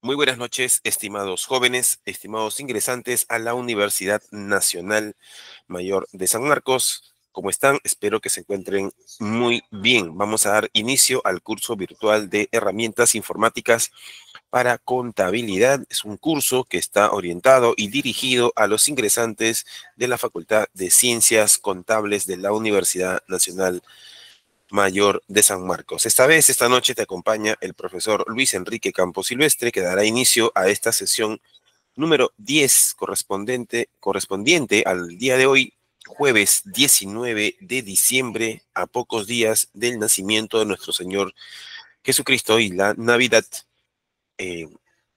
Muy buenas noches, estimados jóvenes, estimados ingresantes a la Universidad Nacional Mayor de San Marcos. ¿Cómo están? Espero que se encuentren muy bien. Vamos a dar inicio al curso virtual de herramientas informáticas para contabilidad. Es un curso que está orientado y dirigido a los ingresantes de la Facultad de Ciencias Contables de la Universidad Nacional Mayor de San Marcos. Esta noche te acompaña el profesor Luis Enrique Campos Silvestre, que dará inicio a esta sesión número 10 correspondiente al día de hoy, jueves 19 de diciembre, a pocos días del nacimiento de nuestro Señor Jesucristo, y la Navidad eh,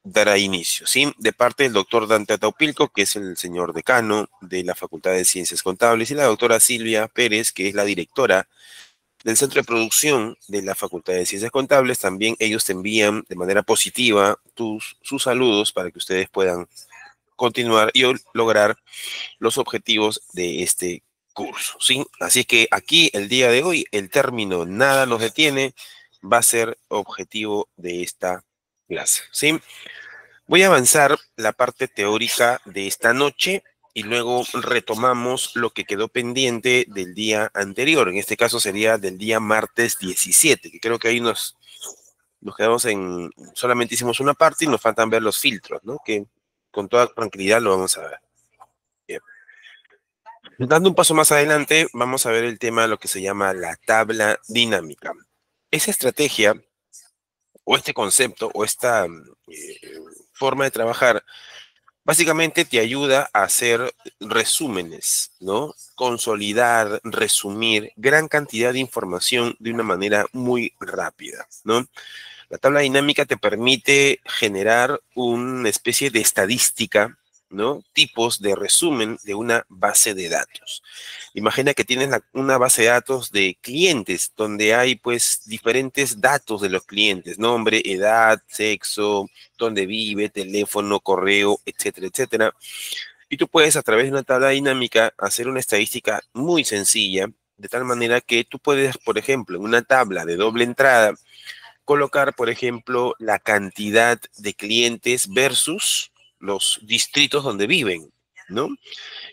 dará inicio, ¿sí? De parte del doctor Dante Ataupilco, que es el señor decano de la Facultad de Ciencias Contables, y la doctora Silvia Pérez, que es la directora del Centro de Producción de la Facultad de Ciencias Contables. También ellos te envían de manera positiva sus saludos para que ustedes puedan continuar y lograr los objetivos de este curso, ¿sí? Así que aquí, el día de hoy, el término "nada nos detiene" va a ser objetivo de esta clase, ¿sí? Voy a avanzar la parte teórica de esta noche y luego retomamos lo que quedó pendiente del día anterior. En este caso sería del día martes 17, que creo que ahí nos quedamos solamente hicimos una parte y nos faltan ver los filtros, ¿no? Que con toda tranquilidad lo vamos a ver. Bien. Dando un paso más adelante, vamos a ver el tema de lo que se llama la tabla dinámica. Esa estrategia o este concepto o esta forma de trabajar básicamente te ayuda a hacer resúmenes, ¿no? Consolidar, resumir gran cantidad de información de una manera muy rápida, ¿no? La tabla dinámica te permite generar una especie de estadística, ¿no? Tipos de resumen de una base de datos. Imagina que tienes una base de datos de clientes donde hay pues diferentes datos de los clientes: nombre, edad, sexo, dónde vive, teléfono, correo, etcétera, etcétera. Y tú puedes, a través de una tabla dinámica, hacer una estadística muy sencilla, de tal manera que tú puedes, por ejemplo, en una tabla de doble entrada, colocar, por ejemplo, la cantidad de clientes versus los distritos donde viven, ¿no?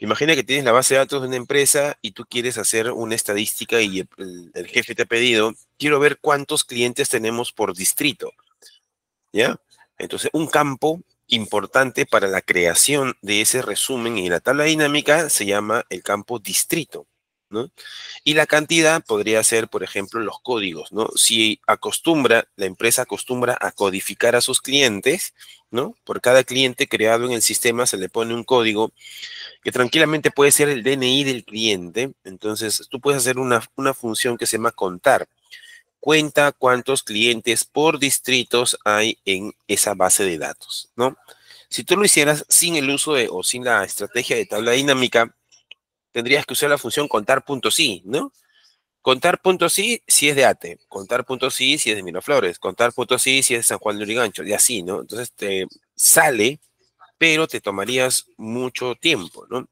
Imagina que tienes la base de datos de una empresa y tú quieres hacer una estadística y el jefe te ha pedido: quiero ver cuántos clientes tenemos por distrito, ¿ya? Entonces, un campo importante para la creación de ese resumen y la tabla dinámica se llama el campo distrito, ¿no? Y la cantidad podría ser, por ejemplo, los códigos, ¿no? Si la empresa acostumbra a codificar a sus clientes, ¿no? Por cada cliente creado en el sistema se le pone un código que tranquilamente puede ser el DNI del cliente. Entonces, tú puedes hacer una función que se llama contar. Cuenta cuántos clientes por distritos hay en esa base de datos, ¿no? Si tú lo hicieras sin el uso o sin la estrategia de tabla dinámica, tendrías que usar la función contar.si, ¿no? Contar.si si es de Ate, contar.si si es de Miraflores, contar.si si es de San Juan de Lurigancho, y así, ¿no? Entonces te sale, pero te tomarías mucho tiempo, ¿no?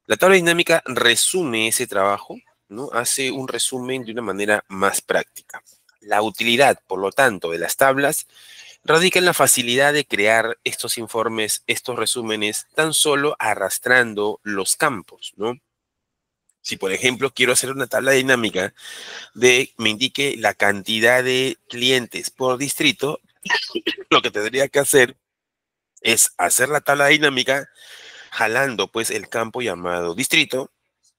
La tabla dinámica resume ese trabajo, ¿no? Hace un resumen de una manera más práctica. La utilidad, por lo tanto, de las tablas radica en la facilidad de crear estos informes, estos resúmenes, tan solo arrastrando los campos, ¿no? Si, por ejemplo, quiero hacer una tabla dinámica me indique la cantidad de clientes por distrito, lo que tendría que hacer es hacer la tabla dinámica jalando pues el campo llamado distrito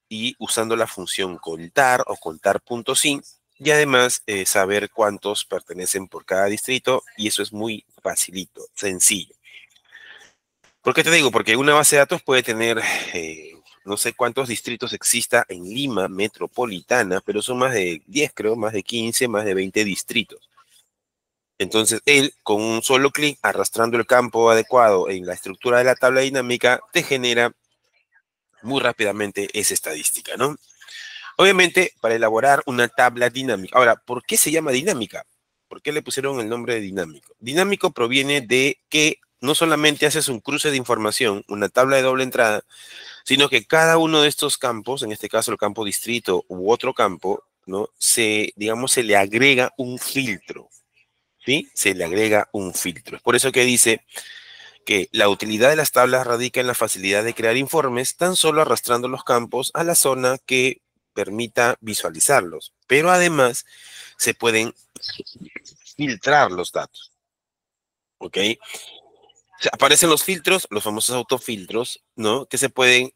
y usando la función contar o contar.si, y además saber cuántos pertenecen por cada distrito, y eso es muy facilito, sencillo. ¿Por qué te digo? Porque una base de datos puede tener no sé cuántos distritos exista en Lima metropolitana, pero son más de 10, creo, más de 15, más de 20 distritos. Entonces, él, con un solo clic, arrastrando el campo adecuado en la estructura de la tabla dinámica, te genera muy rápidamente esa estadística, ¿no? Obviamente, para elaborar una tabla dinámica. Ahora, ¿por qué se llama dinámica? ¿Por qué le pusieron el nombre de dinámico? Dinámico proviene de que no solamente haces un cruce de información, una tabla de doble entrada, sino que cada uno de estos campos, en este caso el campo distrito u otro campo, ¿no? Digamos, se le agrega un filtro. ¿sí? Se le agrega un filtro. Es por eso que dice que la utilidad de las tablas radica en la facilidad de crear informes tan solo arrastrando los campos a la zona que permita visualizarlos. Pero además se pueden filtrar los datos, ¿ok? O sea, aparecen los filtros, los famosos autofiltros, ¿no? Que se pueden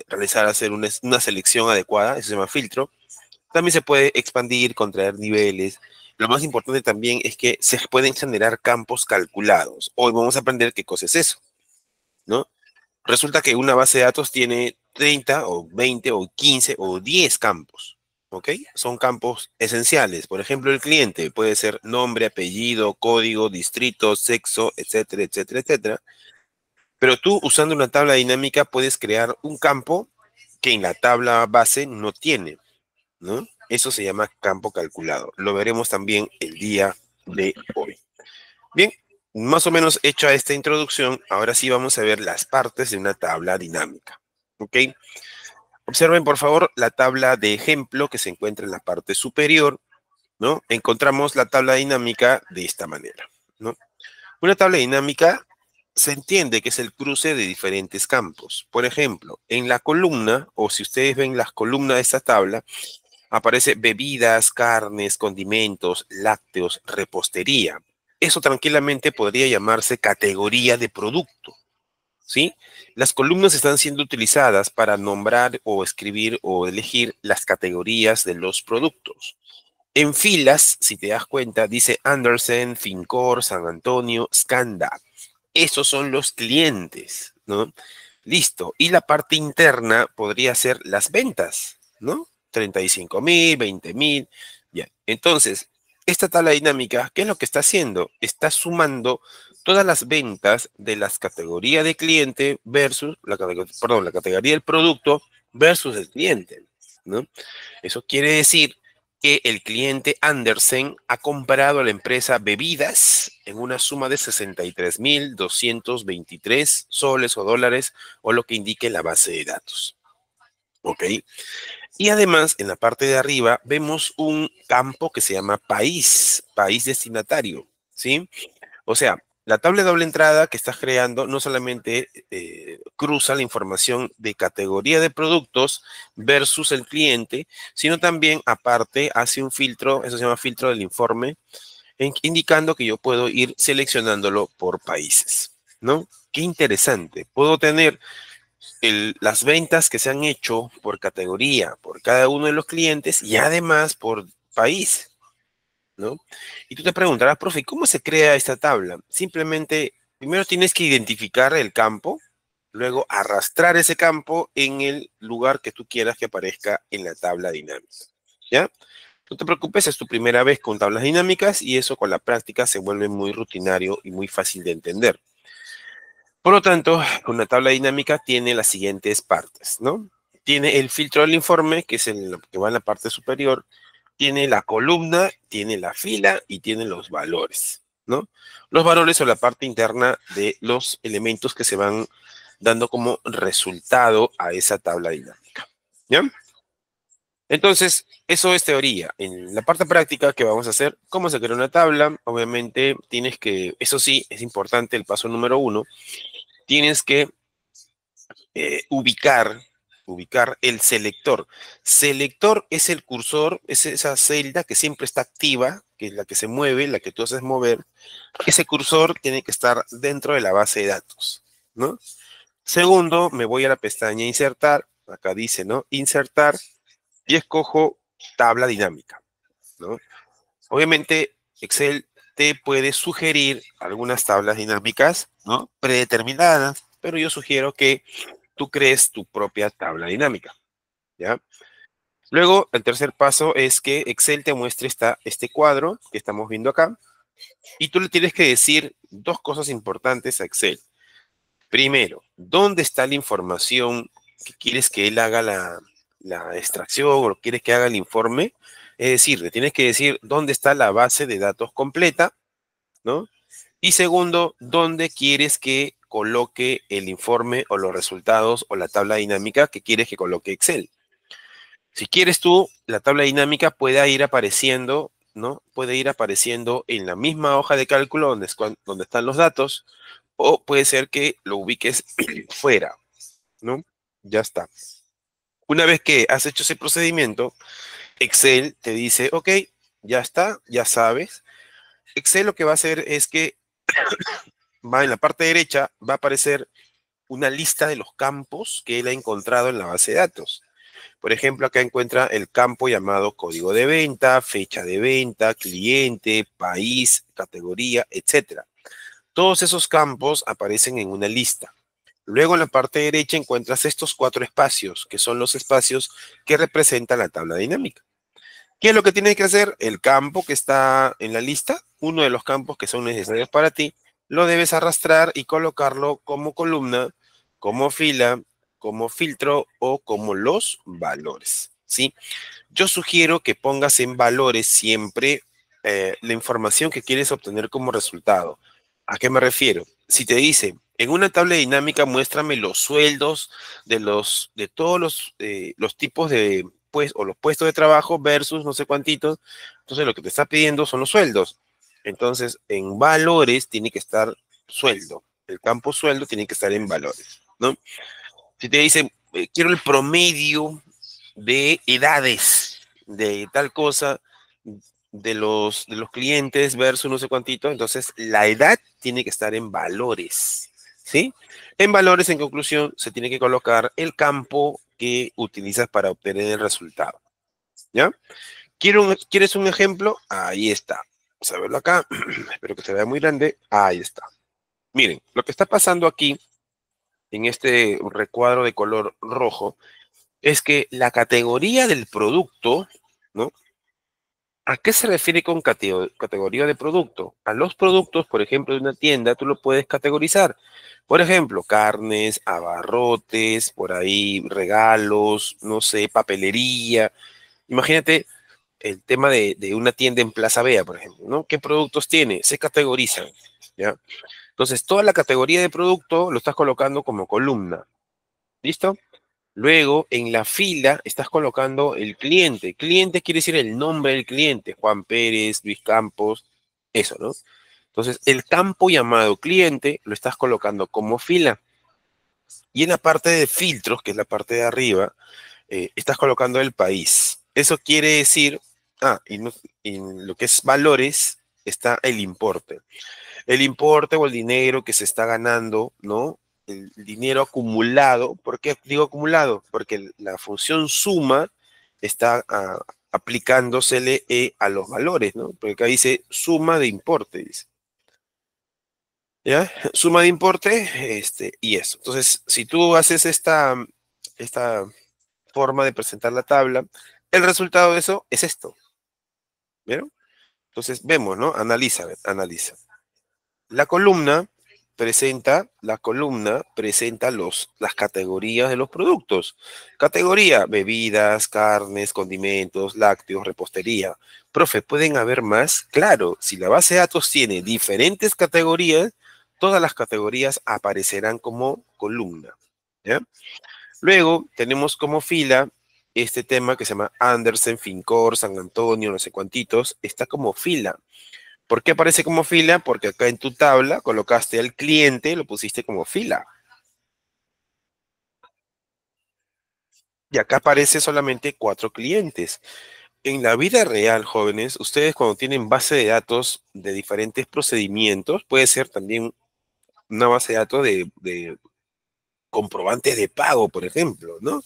realizar, hacer una selección adecuada, eso se llama filtro. También se puede expandir, contraer niveles. Lo más importante también es que se pueden generar campos calculados. Hoy vamos a aprender qué cosa es eso, ¿no? Resulta que una base de datos tiene 30 o 20 o 15 o 10 campos, ¿ok? Son campos esenciales. Por ejemplo, el cliente puede ser nombre, apellido, código, distrito, sexo, etcétera, etcétera, etcétera. Pero tú usando una tabla dinámica puedes crear un campo que en la tabla base no tiene, ¿no? Eso se llama campo calculado. Lo veremos también el día de hoy. Bien, más o menos hecha esta introducción, ahora sí vamos a ver las partes de una tabla dinámica. ¿Ok? Observen, por favor, la tabla de ejemplo que se encuentra en la parte superior, ¿no? Encontramos la tabla dinámica de esta manera, ¿no? Una tabla dinámica se entiende que es el cruce de diferentes campos. Por ejemplo, en la columna, o si ustedes ven las columnas de esta tabla, aparece bebidas, carnes, condimentos, lácteos, repostería. Eso tranquilamente podría llamarse categoría de producto, ¿sí? Las columnas están siendo utilizadas para nombrar o escribir o elegir las categorías de los productos. En filas, si te das cuenta, dice Andersen, Fincor, San Antonio, Scanda. Esos son los clientes, ¿no? Listo. Y la parte interna podría ser las ventas, ¿no? 35,000, 20,000. Ya. Entonces, esta tabla dinámica, ¿qué es lo que está haciendo? Está sumando todas las ventas de las categorías de cliente versus la categoría del producto versus el cliente, ¿no? Eso quiere decir que el cliente Andersen ha comprado a la empresa bebidas en una suma de 63,223 soles o dólares o lo que indique la base de datos. ¿Ok? Y además, en la parte de arriba, vemos un campo que se llama país, país destinatario, ¿sí? O sea, la tabla de doble entrada que estás creando no solamente cruza la información de categoría de productos versus el cliente, sino también aparte hace un filtro, eso se llama filtro del informe, indicando que yo puedo ir seleccionándolo por países, ¿no? Qué interesante. Puedo tener las ventas que se han hecho por categoría, por cada uno de los clientes y además por país, ¿no? Y tú te preguntarás, profe, ¿cómo se crea esta tabla? Simplemente, primero tienes que identificar el campo, luego arrastrar ese campo en el lugar que tú quieras que aparezca en la tabla dinámica, ¿ya? No te preocupes, es tu primera vez con tablas dinámicas y eso con la práctica se vuelve muy rutinario y muy fácil de entender. Por lo tanto, una tabla dinámica tiene las siguientes partes, ¿no? Tiene el filtro del informe, que es el que va en la parte superior, tiene la columna, tiene la fila y tiene los valores, ¿no? Los valores son la parte interna de los elementos que se van dando como resultado a esa tabla dinámica, ¿ya? Entonces, eso es teoría. En la parte práctica que vamos a hacer, ¿cómo se crea una tabla? Obviamente tienes que, eso sí, es importante el paso número 1, tienes que ubicar el selector. Selector es el cursor, es esa celda que siempre está activa, que es la que se mueve, la que tú haces mover. Ese cursor tiene que estar dentro de la base de datos, ¿no? Segundo, me voy a la pestaña insertar, acá dice, ¿no? Insertar y escojo tabla dinámica, ¿no? Obviamente, Excel te puede sugerir algunas tablas dinámicas, ¿no? Predeterminadas, pero yo sugiero que tú crees tu propia tabla dinámica, ¿ya? Luego, el tercer paso es que Excel te muestre este cuadro que estamos viendo acá y tú le tienes que decir dos cosas importantes a Excel. Primero, ¿dónde está la información que quieres que él haga la extracción o quieres que haga el informe? Es decir, le tienes que decir dónde está la base de datos completa, ¿no? Y segundo, ¿dónde quieres que coloque el informe o los resultados o la tabla dinámica que quieres que coloque Excel? Si quieres tú, la tabla dinámica pueda ir apareciendo ¿no? Puede ir apareciendo en la misma hoja de cálculo donde están los datos, o puede ser que lo ubiques fuera, ¿no? Ya está. Una vez que has hecho ese procedimiento, Excel te dice, ok, ya está, ya sabes. Excel lo que va a hacer es que va en la parte derecha, va a aparecer una lista de los campos que él ha encontrado en la base de datos. Por ejemplo, acá encuentra el campo llamado código de venta, fecha de venta, cliente, país, categoría, etcétera. Todos esos campos aparecen en una lista. Luego en la parte derecha encuentras estos 4 espacios, que son los espacios que representan la tabla dinámica. ¿Qué es lo que tienes que hacer? El campo que está en la lista, uno de los campos que son necesarios para ti, lo debes arrastrar y colocarlo como columna, como fila, como filtro o como los valores, ¿sí? Yo sugiero que pongas en valores siempre la información que quieres obtener como resultado. ¿A qué me refiero? Si te dice, en una tabla dinámica muéstrame los sueldos de todos los tipos de, pues, o los puestos de trabajo versus no sé cuántitos, entonces lo que te está pidiendo son los sueldos. Entonces, en valores tiene que estar sueldo. El campo sueldo tiene que estar en valores, ¿no? Si te dice, quiero el promedio de edades de tal cosa de los clientes versus no sé cuántito, entonces la edad tiene que estar en valores, ¿sí? En valores, en conclusión, se tiene que colocar el campo que utilizas para obtener el resultado, ¿ya? ¿Quieres un ejemplo? Ahí está. Vamos a verlo acá. Espero que se vea muy grande. Ahí está. Miren, lo que está pasando aquí en este recuadro de color rojo es que la categoría del producto, ¿no? ¿A qué se refiere con categoría de producto? A los productos, por ejemplo, de una tienda, tú lo puedes categorizar. Por ejemplo, carnes, abarrotes, por ahí regalos, no sé, papelería. Imagínate el tema de una tienda en Plaza Vea, por ejemplo, ¿no? ¿Qué productos tiene? Se categorizan, ¿ya? Entonces, toda la categoría de producto lo estás colocando como columna. ¿Listo? Luego, en la fila, estás colocando el cliente. Cliente quiere decir el nombre del cliente. Juan Pérez, Luis Campos, eso, ¿no? Entonces, el campo llamado cliente lo estás colocando como fila. Y en la parte de filtros, que es la parte de arriba, estás colocando el país. Eso quiere decir, en lo que es valores, está el importe. El importe o el dinero que se está ganando, ¿no? El dinero acumulado. ¿Por qué digo acumulado? Porque la función suma está aplicándosele a los valores, ¿no? Porque acá dice suma de importe, dice. ¿Ya? Suma de importe, y eso. Entonces, si tú haces esta forma de presentar la tabla, el resultado de eso es esto. ¿Vieron? Entonces, vemos, ¿no? Analiza, a ver, analiza. La columna presenta las categorías de los productos. Categoría, bebidas, carnes, condimentos, lácteos, repostería. Profe, ¿pueden haber más? Claro, si la base de datos tiene diferentes categorías, todas las categorías aparecerán como columna, ¿ya? Luego tenemos como fila este tema que se llama Andersen, Fincor, San Antonio, no sé cuántitos, está como fila. ¿Por qué aparece como fila? Porque acá en tu tabla colocaste al cliente, lo pusiste como fila. Y acá aparece solamente 4 clientes. En la vida real, jóvenes, ustedes cuando tienen base de datos de diferentes procedimientos, puede ser también una base de datos de comprobantes de pago, por ejemplo, ¿no?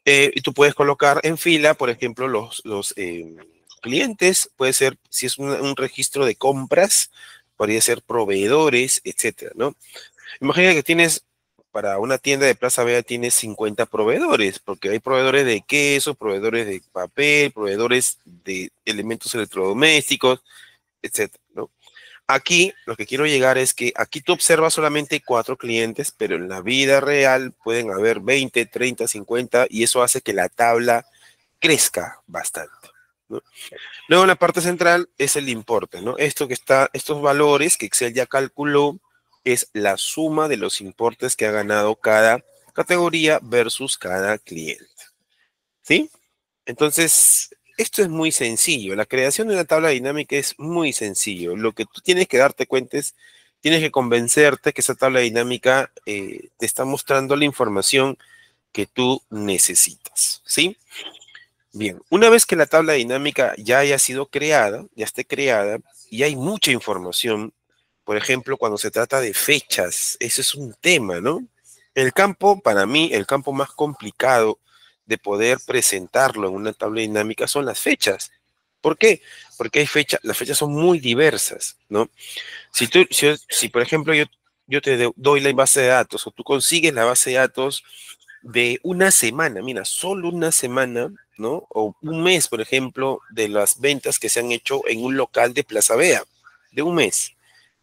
Y tú puedes colocar en fila, por ejemplo, los clientes, puede ser, si es un registro de compras, podría ser proveedores, etcétera, ¿no? Imagina que tienes, para una tienda de Plaza Vea, tienes 50 proveedores, porque hay proveedores de queso, proveedores de papel, proveedores de elementos electrodomésticos, etcétera, ¿no? Aquí lo que quiero llegar es que aquí tú observas solamente 4 clientes, pero en la vida real pueden haber 20, 30, 50 y eso hace que la tabla crezca bastante, ¿no? Luego en la parte central es el importe, ¿no? Estos valores que Excel ya calculó es la suma de los importes que ha ganado cada categoría versus cada cliente, ¿sí? Entonces, esto es muy sencillo. La creación de una tabla dinámica es muy sencillo. Lo que tú tienes que darte cuenta es, tienes que convencerte que esa tabla dinámica te está mostrando la información que tú necesitas, ¿sí? Bien, una vez que la tabla dinámica ya haya sido creada, ya esté creada, y hay mucha información, por ejemplo, cuando se trata de fechas, ese es un tema, ¿no? El campo, para mí, el campo más complicado de poder presentarlo en una tabla dinámica son las fechas. ¿Por qué? Porque hay fechas, las fechas son muy diversas, ¿no? Si por ejemplo, yo te doy la base de datos o tú consigues la base de datos de una semana, mira, solo una semana, ¿no? O un mes, por ejemplo, de las ventas que se han hecho en un local de Plaza Vea, de un mes.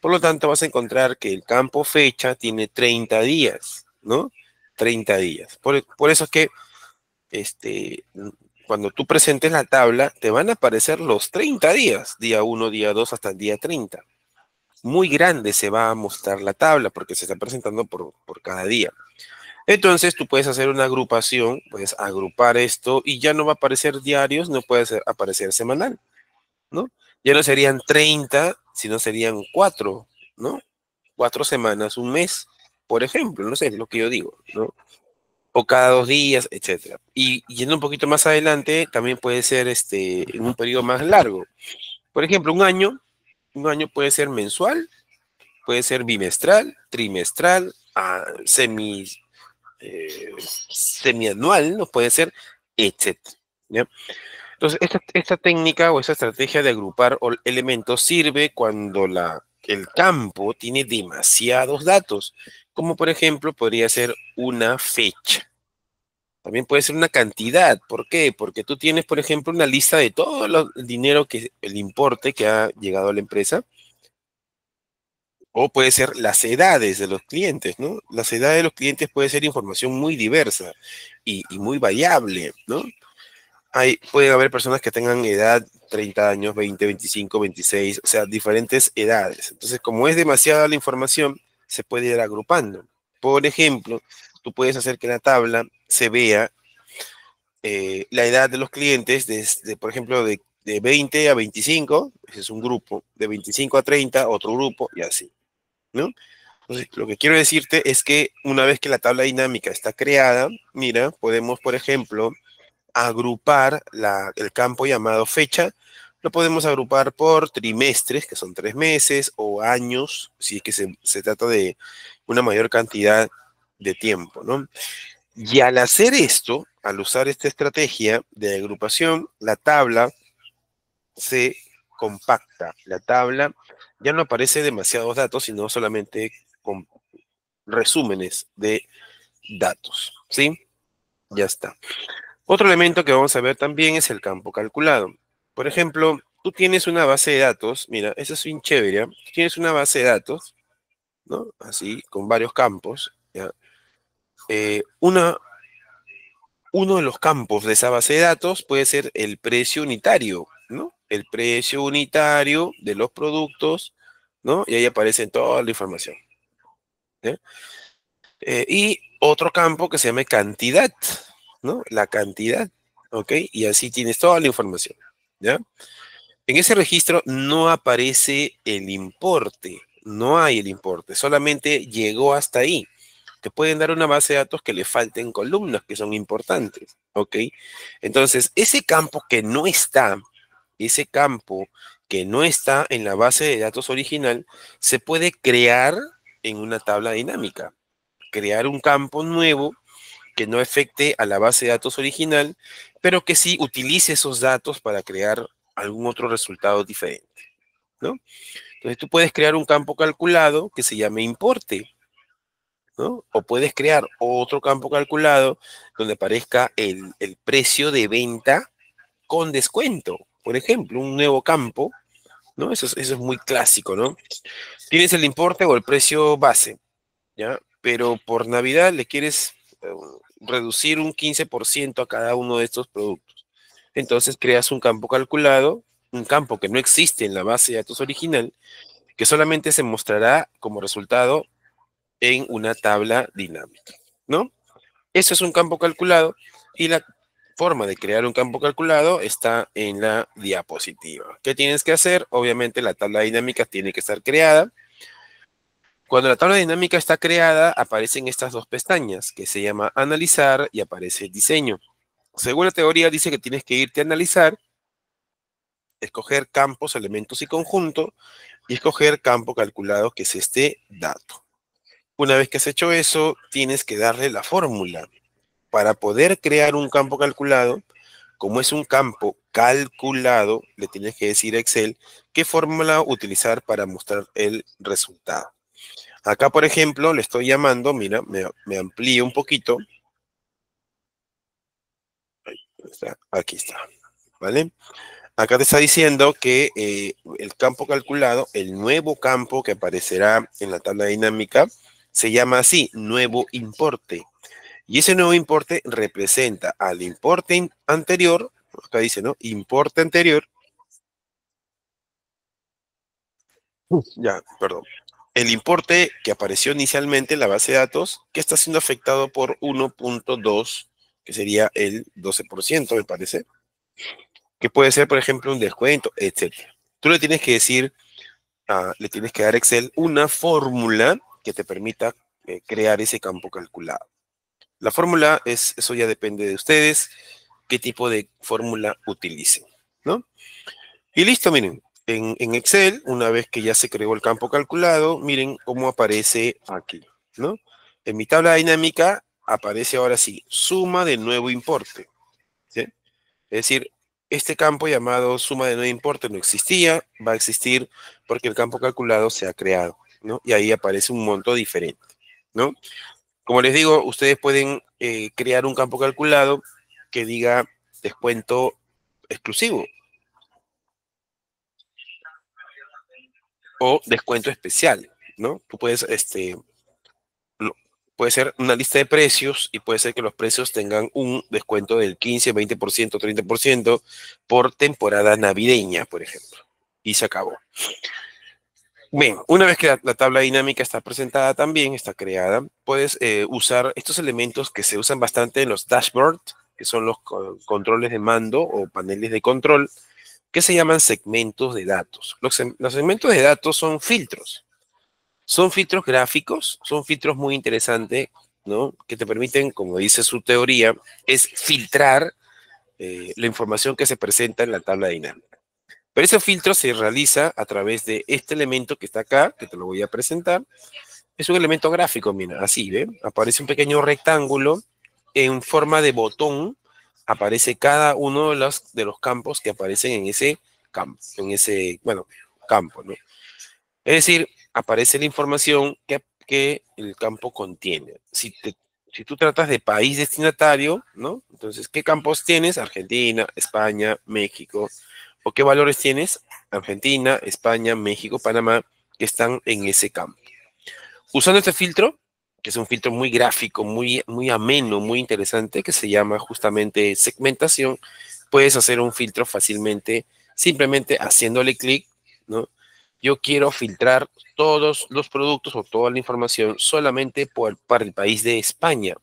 Por lo tanto, vas a encontrar que el campo fecha tiene 30 días, ¿no? 30 días. Por eso es que cuando tú presentes la tabla, te van a aparecer los 30 días, día 1, día 2, hasta el día 30. Muy grande se va a mostrar la tabla porque se está presentando por cada día. Entonces tú puedes hacer una agrupación, puedes agrupar esto y ya no va a aparecer diarios, no puede aparecer semanal, ¿no? Ya no serían 30, sino serían 4, ¿no? 4 semanas, un mes, por ejemplo, no sé, es lo que yo digo, ¿no? O cada 2 días, etcétera. Y yendo un poquito más adelante, también puede ser en un periodo más largo. Por ejemplo, un año puede ser mensual, puede ser bimestral, trimestral, semianual, no puede ser, etcétera. ¿Ya? Entonces, esta técnica o esta estrategia de agrupar elementos sirve cuando el campo tiene demasiados datos, como por ejemplo podría ser una fecha. También puede ser una cantidad. ¿Por qué? Porque tú tienes, por ejemplo, una lista de todo el dinero, el importe que ha llegado a la empresa, o puede ser las edades de los clientes, ¿no? Las edades de los clientes puede ser información muy diversa y muy variable, ¿no? Puede haber personas que tengan edad 30 años, 20, 25, 26, o sea, diferentes edades. Entonces, como es demasiada la información, se puede ir agrupando. Por ejemplo, tú puedes hacer que en la tabla se vea la edad de los clientes, desde, por ejemplo, de 20 a 25, ese es un grupo, de 25 a 30, otro grupo, y así, ¿no? Entonces, lo que quiero decirte es que una vez que la tabla dinámica está creada, mira, podemos, por ejemplo, agrupar el campo llamado fecha, lo podemos agrupar por trimestres, que son 3 meses, o años, si es que se trata de una mayor cantidad de tiempo, ¿no? Y al hacer esto, al usar esta estrategia de agrupación, la tabla se compacta. La tabla ya no aparece demasiados datos, sino solamente con resúmenes de datos, ¿sí? Ya está. Otro elemento que vamos a ver también es el campo calculado. Por ejemplo, tú tienes una base de datos, mira, eso es bien chévere, ¿ya? Tienes una base de datos, ¿no? Así, con varios campos, ¿ya? Eh, una, Uno de los campos de esa base de datos puede ser el precio unitario, ¿no? El precio unitario de los productos, ¿no? Y ahí aparece toda la información, ¿ya? Y otro campo que se llama cantidad, ¿no? La cantidad, ¿ok? Y así tienes toda la información, ¿ya? En ese registro no aparece el importe, no hay el importe, solamente llegó hasta ahí. Te pueden dar una base de datos que le falten columnas que son importantes, ¿ok? Entonces, ese campo que no está en la base de datos original, se puede crear en una tabla dinámica. Crear un campo nuevo que no afecte a la base de datos original, pero que sí utilice esos datos para crear algún otro resultado diferente, ¿no? Entonces tú puedes crear un campo calculado que se llame importe, ¿no? O puedes crear otro campo calculado donde aparezca el precio de venta con descuento. Por ejemplo, un nuevo campo, ¿no? Eso es muy clásico, ¿no? Tienes el importe o el precio base, ¿ya? Pero por Navidad le quieres reducir un 15% a cada uno de estos productos. Entonces creas un campo calculado, un campo que no existe en la base de datos original, que solamente se mostrará como resultado en una tabla dinámica, ¿no? Eso es un campo calculado y forma de crear un campo calculado está en la diapositiva. ¿Qué tienes que hacer? Obviamente la tabla dinámica tiene que estar creada. Cuando la tabla dinámica está creada, aparecen estas dos pestañas que se llama analizar y aparece diseño. Según la teoría dice que tienes que irte a analizar, escoger campos, elementos y conjunto y escoger campo calculado, que es este dato. Una vez que has hecho eso, tienes que darle la fórmula. Para poder crear un campo calculado, como es un campo calculado, le tienes que decir a Excel qué fórmula utilizar para mostrar el resultado. Acá, por ejemplo, le estoy llamando, mira, me amplío un poquito. Ahí está, aquí está, ¿vale? Acá te está diciendo que el campo calculado, el nuevo campo que aparecerá en la tabla dinámica, se llama así, nuevo importe. Y ese nuevo importe representa al importe anterior, acá dice, ¿no? Importe anterior, ya, perdón. El importe que apareció inicialmente en la base de datos, que está siendo afectado por 1.2, que sería el 12%, me parece, que puede ser, por ejemplo, un descuento, etcétera. Tú le tienes que decir, le tienes que dar a Excel una fórmula que te permita crear ese campo calculado. La fórmula eso ya depende de ustedes, qué tipo de fórmula utilicen, ¿no? Y listo, miren, en Excel, una vez que ya se creó el campo calculado, miren cómo aparece aquí, ¿no? En mi tabla dinámica aparece ahora sí, suma de nuevo importe, ¿sí? Es decir, este campo llamado suma de nuevo importe no existía, va a existir porque el campo calculado se ha creado, ¿no? Y ahí aparece un monto diferente, ¿no? Como les digo, ustedes pueden crear un campo calculado que diga descuento exclusivo o descuento especial, ¿no? Tú puedes, puede ser una lista de precios y puede ser que los precios tengan un descuento del 15, 20%, 30% por temporada navideña, por ejemplo. Y se acabó. Bien, una vez que la tabla dinámica está presentada también, está creada, puedes usar estos elementos que se usan bastante en los dashboards, que son los controles de mando o paneles de control, que se llaman segmentos de datos. Los segmentos de datos son filtros. Son filtros gráficos, son filtros muy interesantes, ¿no? Que te permiten, como dice su teoría, es filtrar la información que se presenta en la tabla dinámica. Pero ese filtro se realiza a través de este elemento que está acá, que te lo voy a presentar. Es un elemento gráfico, mira, así, ¿ve? Aparece un pequeño rectángulo en forma de botón. Aparece cada uno de los campos que aparecen en ese campo, bueno, campo, ¿no? Es decir, aparece la información que el campo contiene. Si tú tratas de país destinatario, ¿no? Entonces, ¿qué campos tienes? Argentina, España, México. ¿O qué valores tienes? Argentina, España, México, Panamá, que están en ese campo. Usando este filtro, que es un filtro muy gráfico, muy ameno, muy interesante, que se llama justamente segmentación, puedes hacer un filtro fácilmente, simplemente haciéndole clic, ¿no? Yo quiero filtrar todos los productos o toda la información solamente para el país de España.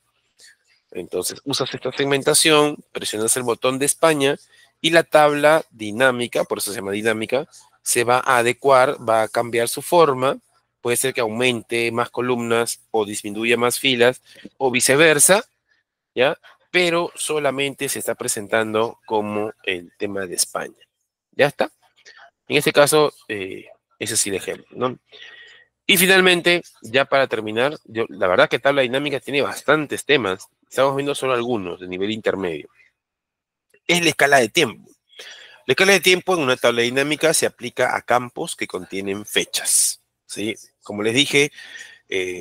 Entonces, usas esta segmentación, presionas el botón de España y la tabla dinámica, por eso se llama dinámica, se va a adecuar, va a cambiar su forma. Puede ser que aumente más columnas o disminuya más filas o viceversa, ¿ya? Pero solamente se está presentando como el tema de España. ¿Ya está? En este caso, ese es el ejemplo, ¿no? Y finalmente, ya para terminar, la verdad que tabla dinámica tiene bastantes temas. Estamos viendo solo algunos de nivel intermedio. Es la escala de tiempo. La escala de tiempo en una tabla dinámica se aplica a campos que contienen fechas, ¿sí? Como les dije,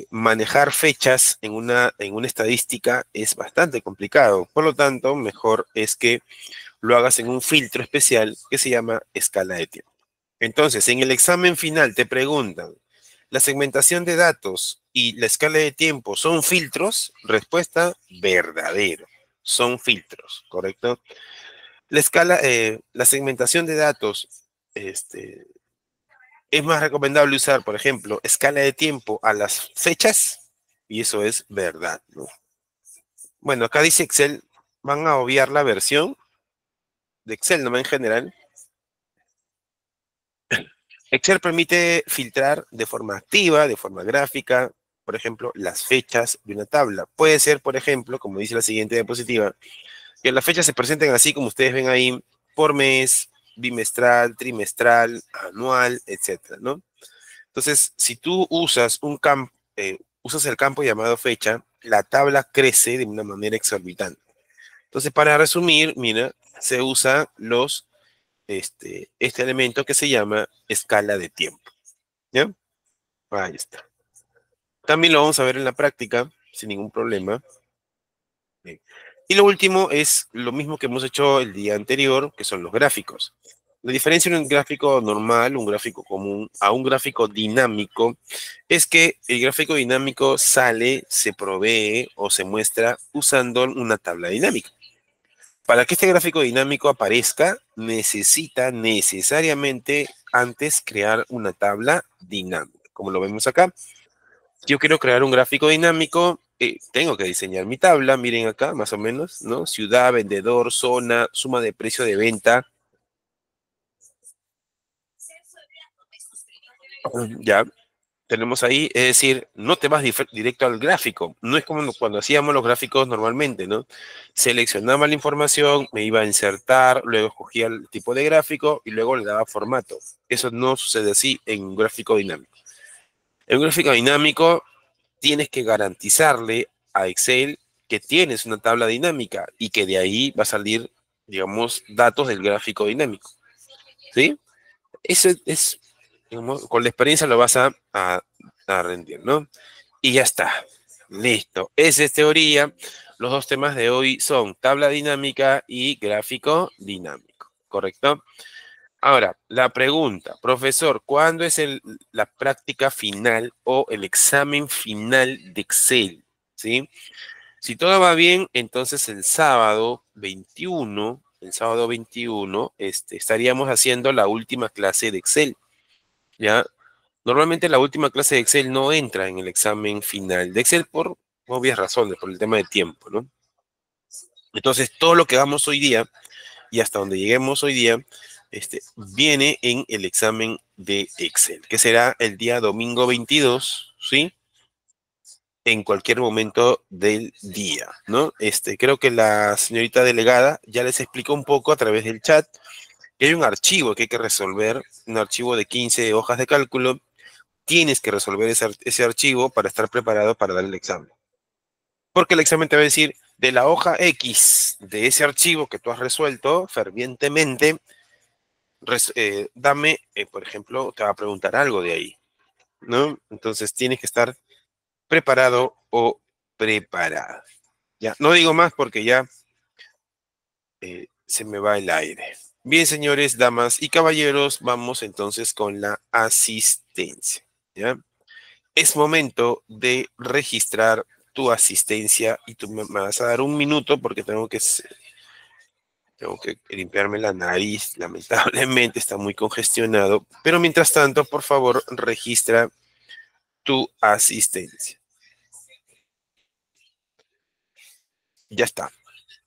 manejar fechas en una estadística es bastante complicado. Por lo tanto, mejor es que lo hagas en un filtro especial que se llama escala de tiempo. Entonces, en el examen final te preguntan, ¿la segmentación de datos y la escala de tiempo son filtros? Respuesta, verdadero. Son filtros, ¿correcto? La segmentación de datos, es más recomendable usar, por ejemplo, escala de tiempo a las fechas, y eso es verdad, ¿no? Bueno, acá dice Excel, van a obviar la versión de Excel, no en general. Excel permite filtrar de forma activa, de forma gráfica, por ejemplo, las fechas de una tabla. Puede ser, por ejemplo, como dice la siguiente diapositiva, que las fechas se presenten así como ustedes ven ahí, por mes, bimestral, trimestral, anual, etcétera, ¿no? Entonces, si tú usas usas el campo llamado fecha, la tabla crece de una manera exorbitante. Entonces, para resumir, mira, se usa este elemento que se llama escala de tiempo. ¿Ya? Ahí está. También lo vamos a ver en la práctica, sin ningún problema. Bien. Y lo último es lo mismo que hemos hecho el día anterior, que son los gráficos. La diferencia en un gráfico normal, un gráfico común, a un gráfico dinámico, es que el gráfico dinámico sale, se provee o se muestra usando una tabla dinámica. Para que este gráfico dinámico aparezca, necesita necesariamente antes crear una tabla dinámica, como lo vemos acá. Yo quiero crear un gráfico dinámico, tengo que diseñar mi tabla, miren acá, más o menos, ¿no? Ciudad, vendedor, zona, suma de precio de venta. Ya, tenemos ahí, es decir, no te vas directo al gráfico, no es como cuando hacíamos los gráficos normalmente, ¿no? Seleccionaba la información, me iba a insertar, luego escogía el tipo de gráfico y luego le daba formato. Eso no sucede así en un gráfico dinámico. En un gráfico dinámico tienes que garantizarle a Excel que tienes una tabla dinámica y que de ahí va a salir, digamos, datos del gráfico dinámico, ¿sí? Eso es, digamos, con la experiencia lo vas a rendir, ¿no? Y ya está. Listo. Esa es teoría. Los dos temas de hoy son tabla dinámica y gráfico dinámico. ¿Correcto? Ahora, la pregunta, profesor, ¿cuándo es la práctica final o el examen final de Excel? ¿Sí? Si todo va bien, entonces el sábado 21, estaríamos haciendo la última clase de Excel, ¿ya? Normalmente la última clase de Excel no entra en el examen final de Excel por obvias razones, por el tema de tiempo, ¿no? Entonces, todo lo que hagamos hoy día y hasta donde lleguemos hoy día, viene en el examen de Excel, que será el día domingo 22, ¿sí? En cualquier momento del día, ¿no? Creo que la señorita delegada ya les explicó un poco a través del chat que hay un archivo que hay que resolver, un archivo de 15 hojas de cálculo. Tienes que resolver ese archivo para estar preparado para dar el examen. Porque el examen te va a decir, de la hoja X de ese archivo que tú has resuelto fervientemente, dame, por ejemplo, te va a preguntar algo de ahí, ¿no? Entonces tienes que estar preparado o preparada. Ya, no digo más porque ya se me va el aire. Bien, señores, damas y caballeros, vamos entonces con la asistencia, ¿ya? Es momento de registrar tu asistencia y tú me vas a dar un minuto porque tengo que limpiarme la nariz, lamentablemente está muy congestionado, pero mientras tanto, por favor, registra tu asistencia. Ya está.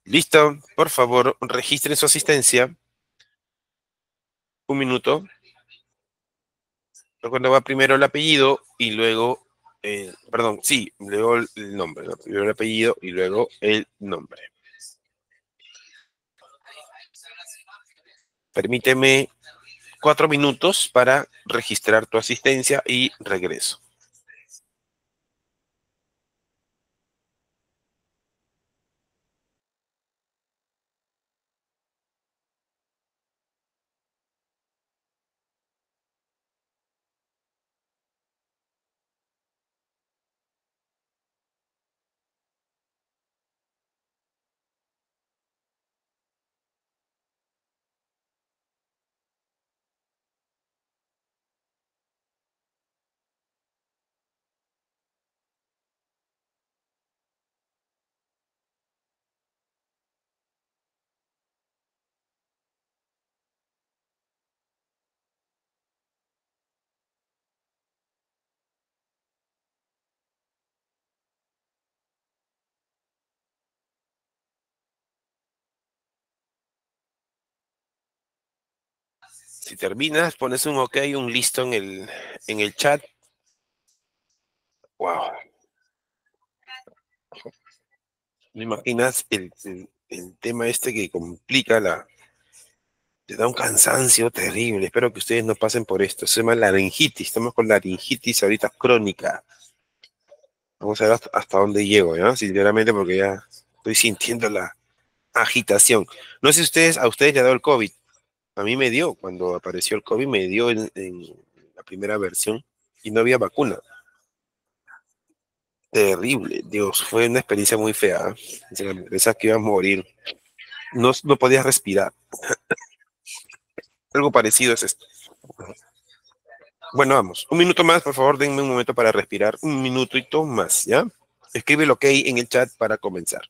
¿Listo? Por favor, registren su asistencia. Un minuto. Cuando va primero el apellido y luego, perdón, sí, luego el nombre, ¿no? Primero el apellido y luego el nombre. Permíteme 4 minutos para registrar tu asistencia y regreso. Si terminas, pones un ok, un listo en el chat. Wow. ¿No imaginas el tema este que complica te da un cansancio terrible? Espero que ustedes no pasen por esto. Se llama laringitis. Estamos con laringitis ahorita crónica. Vamos a ver hasta dónde llego, ¿ya? Sinceramente, porque ya estoy sintiendo la agitación. No sé si a ustedes les ha dado el COVID. A mí me dio, cuando apareció el COVID, me dio en la primera versión y no había vacuna. Terrible, Dios, fue una experiencia muy fea. Sinceramente, pensaba que iba a morir. No, no podía respirar. Algo parecido es esto. Bueno, vamos. Un minuto más, por favor, denme un momento para respirar. Un minutito más, ¿ya? Escribe lo que hay en el chat para comenzar.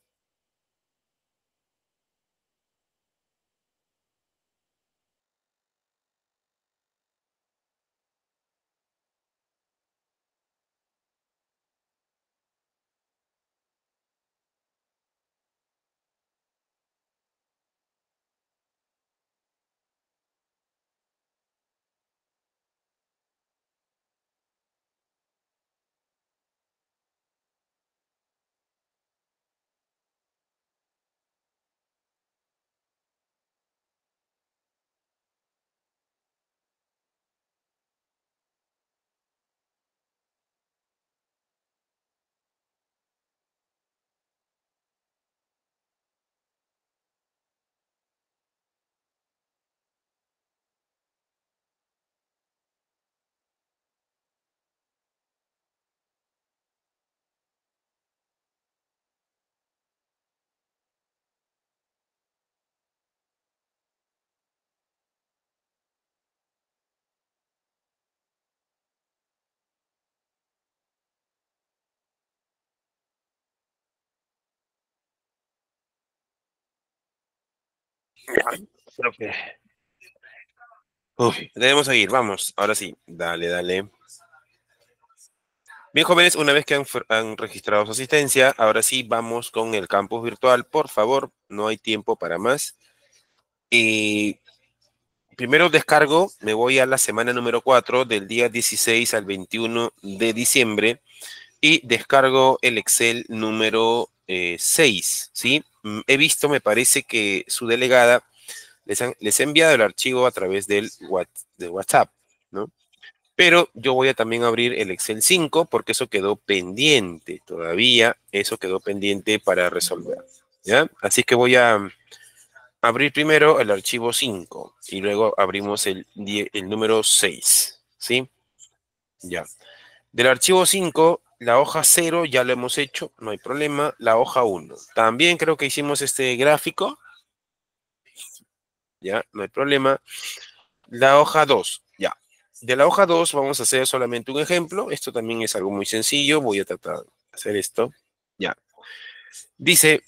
Creo que... Uy, debemos seguir, vamos. Ahora sí, dale, dale. Bien, jóvenes, una vez que han registrado su asistencia, ahora sí vamos con el campus virtual. Por favor, no hay tiempo para más. Y primero descargo, me voy a la semana número 4, del día 16 al 21 de diciembre, y descargo el Excel número 6, ¿sí? He visto, me parece que su delegada les ha enviado el archivo a través de WhatsApp, ¿no? Pero yo voy a también abrir el Excel 5 porque eso quedó pendiente todavía, eso quedó pendiente para resolver, ¿ya? Así que voy a abrir primero el archivo 5 y luego abrimos el número 6, ¿sí? Ya. Del archivo 5, la hoja 0 ya lo hemos hecho, no hay problema. La hoja 1. También creo que hicimos este gráfico, ya, no hay problema. La hoja 2, ya. De la hoja 2 vamos a hacer solamente un ejemplo. Esto también es algo muy sencillo. Voy a tratar de hacer esto. Ya. Dice,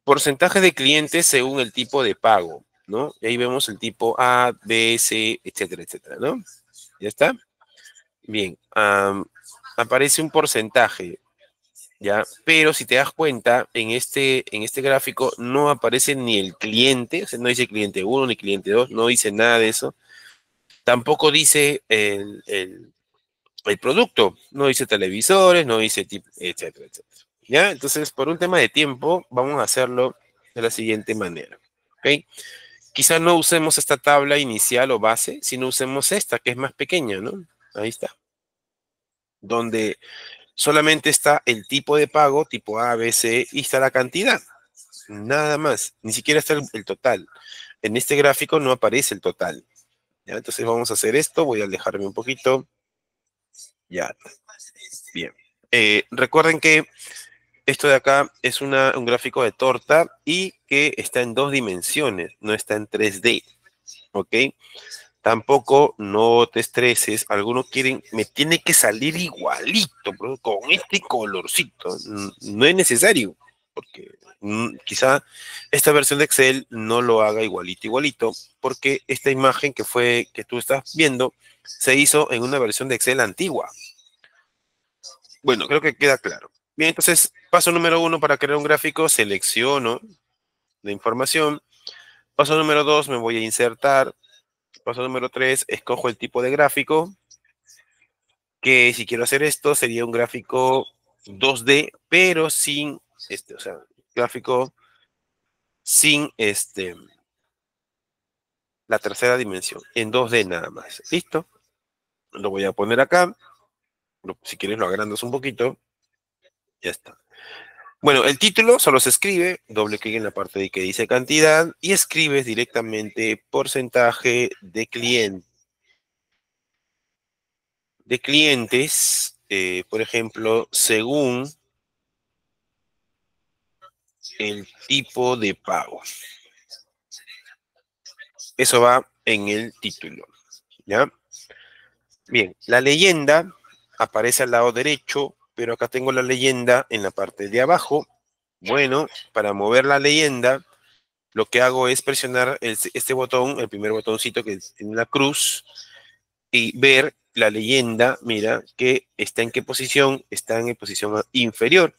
porcentaje de clientes según el tipo de pago, ¿no? Y ahí vemos el tipo A, B, C, etcétera, etcétera, ¿no? ¿Ya está? Bien. Aparece un porcentaje, ¿ya? Pero si te das cuenta, en este gráfico no aparece ni el cliente, o sea, no dice cliente 1 ni cliente 2, no dice nada de eso. Tampoco dice el producto, no dice televisores, no dice tipo, etcétera, etcétera. ¿Ya? Entonces, por un tema de tiempo, vamos a hacerlo de la siguiente manera. ¿Ok? Quizás no usemos esta tabla inicial o base, sino usemos esta, que es más pequeña, ¿no? Ahí está. Donde solamente está el tipo de pago, tipo A, B, C, y está la cantidad. Nada más. Ni siquiera está el total. En este gráfico no aparece el total. ¿Ya? Entonces vamos a hacer esto. Voy a alejarme un poquito. Ya. Bien. Recuerden que esto de acá es un gráfico de torta y que está en 2 dimensiones, no está en 3D. ¿Ok? Tampoco no te estreses. Algunos quieren, me tiene que salir igualito, bro, con este colorcito. No es necesario, porque quizá esta versión de Excel no lo haga igualito, igualito, porque esta imagen que tú estás viendo se hizo en una versión de Excel antigua. Bueno, creo que queda claro. Bien, entonces, paso número 1 para crear un gráfico, selecciono la información. Paso número 2, me voy a insertar. Paso número 3, escojo el tipo de gráfico, que si quiero hacer esto sería un gráfico 2D, pero sin, o sea, gráfico sin la tercera dimensión, en 2D nada más. ¿Listo? Lo voy a poner acá. Si quieres lo agrandas un poquito. Ya está. Bueno, el título solo se escribe, doble clic en la parte de que dice cantidad y escribes directamente porcentaje de clientes, por ejemplo, según el tipo de pago. Eso va en el título, ¿ya? Bien, la leyenda aparece al lado derecho, pero acá tengo la leyenda en la parte de abajo. Bueno, para mover la leyenda, lo que hago es presionar este botón, el primer botoncito que es en la cruz, y ver la leyenda, mira, que está en qué posición, está en posición inferior.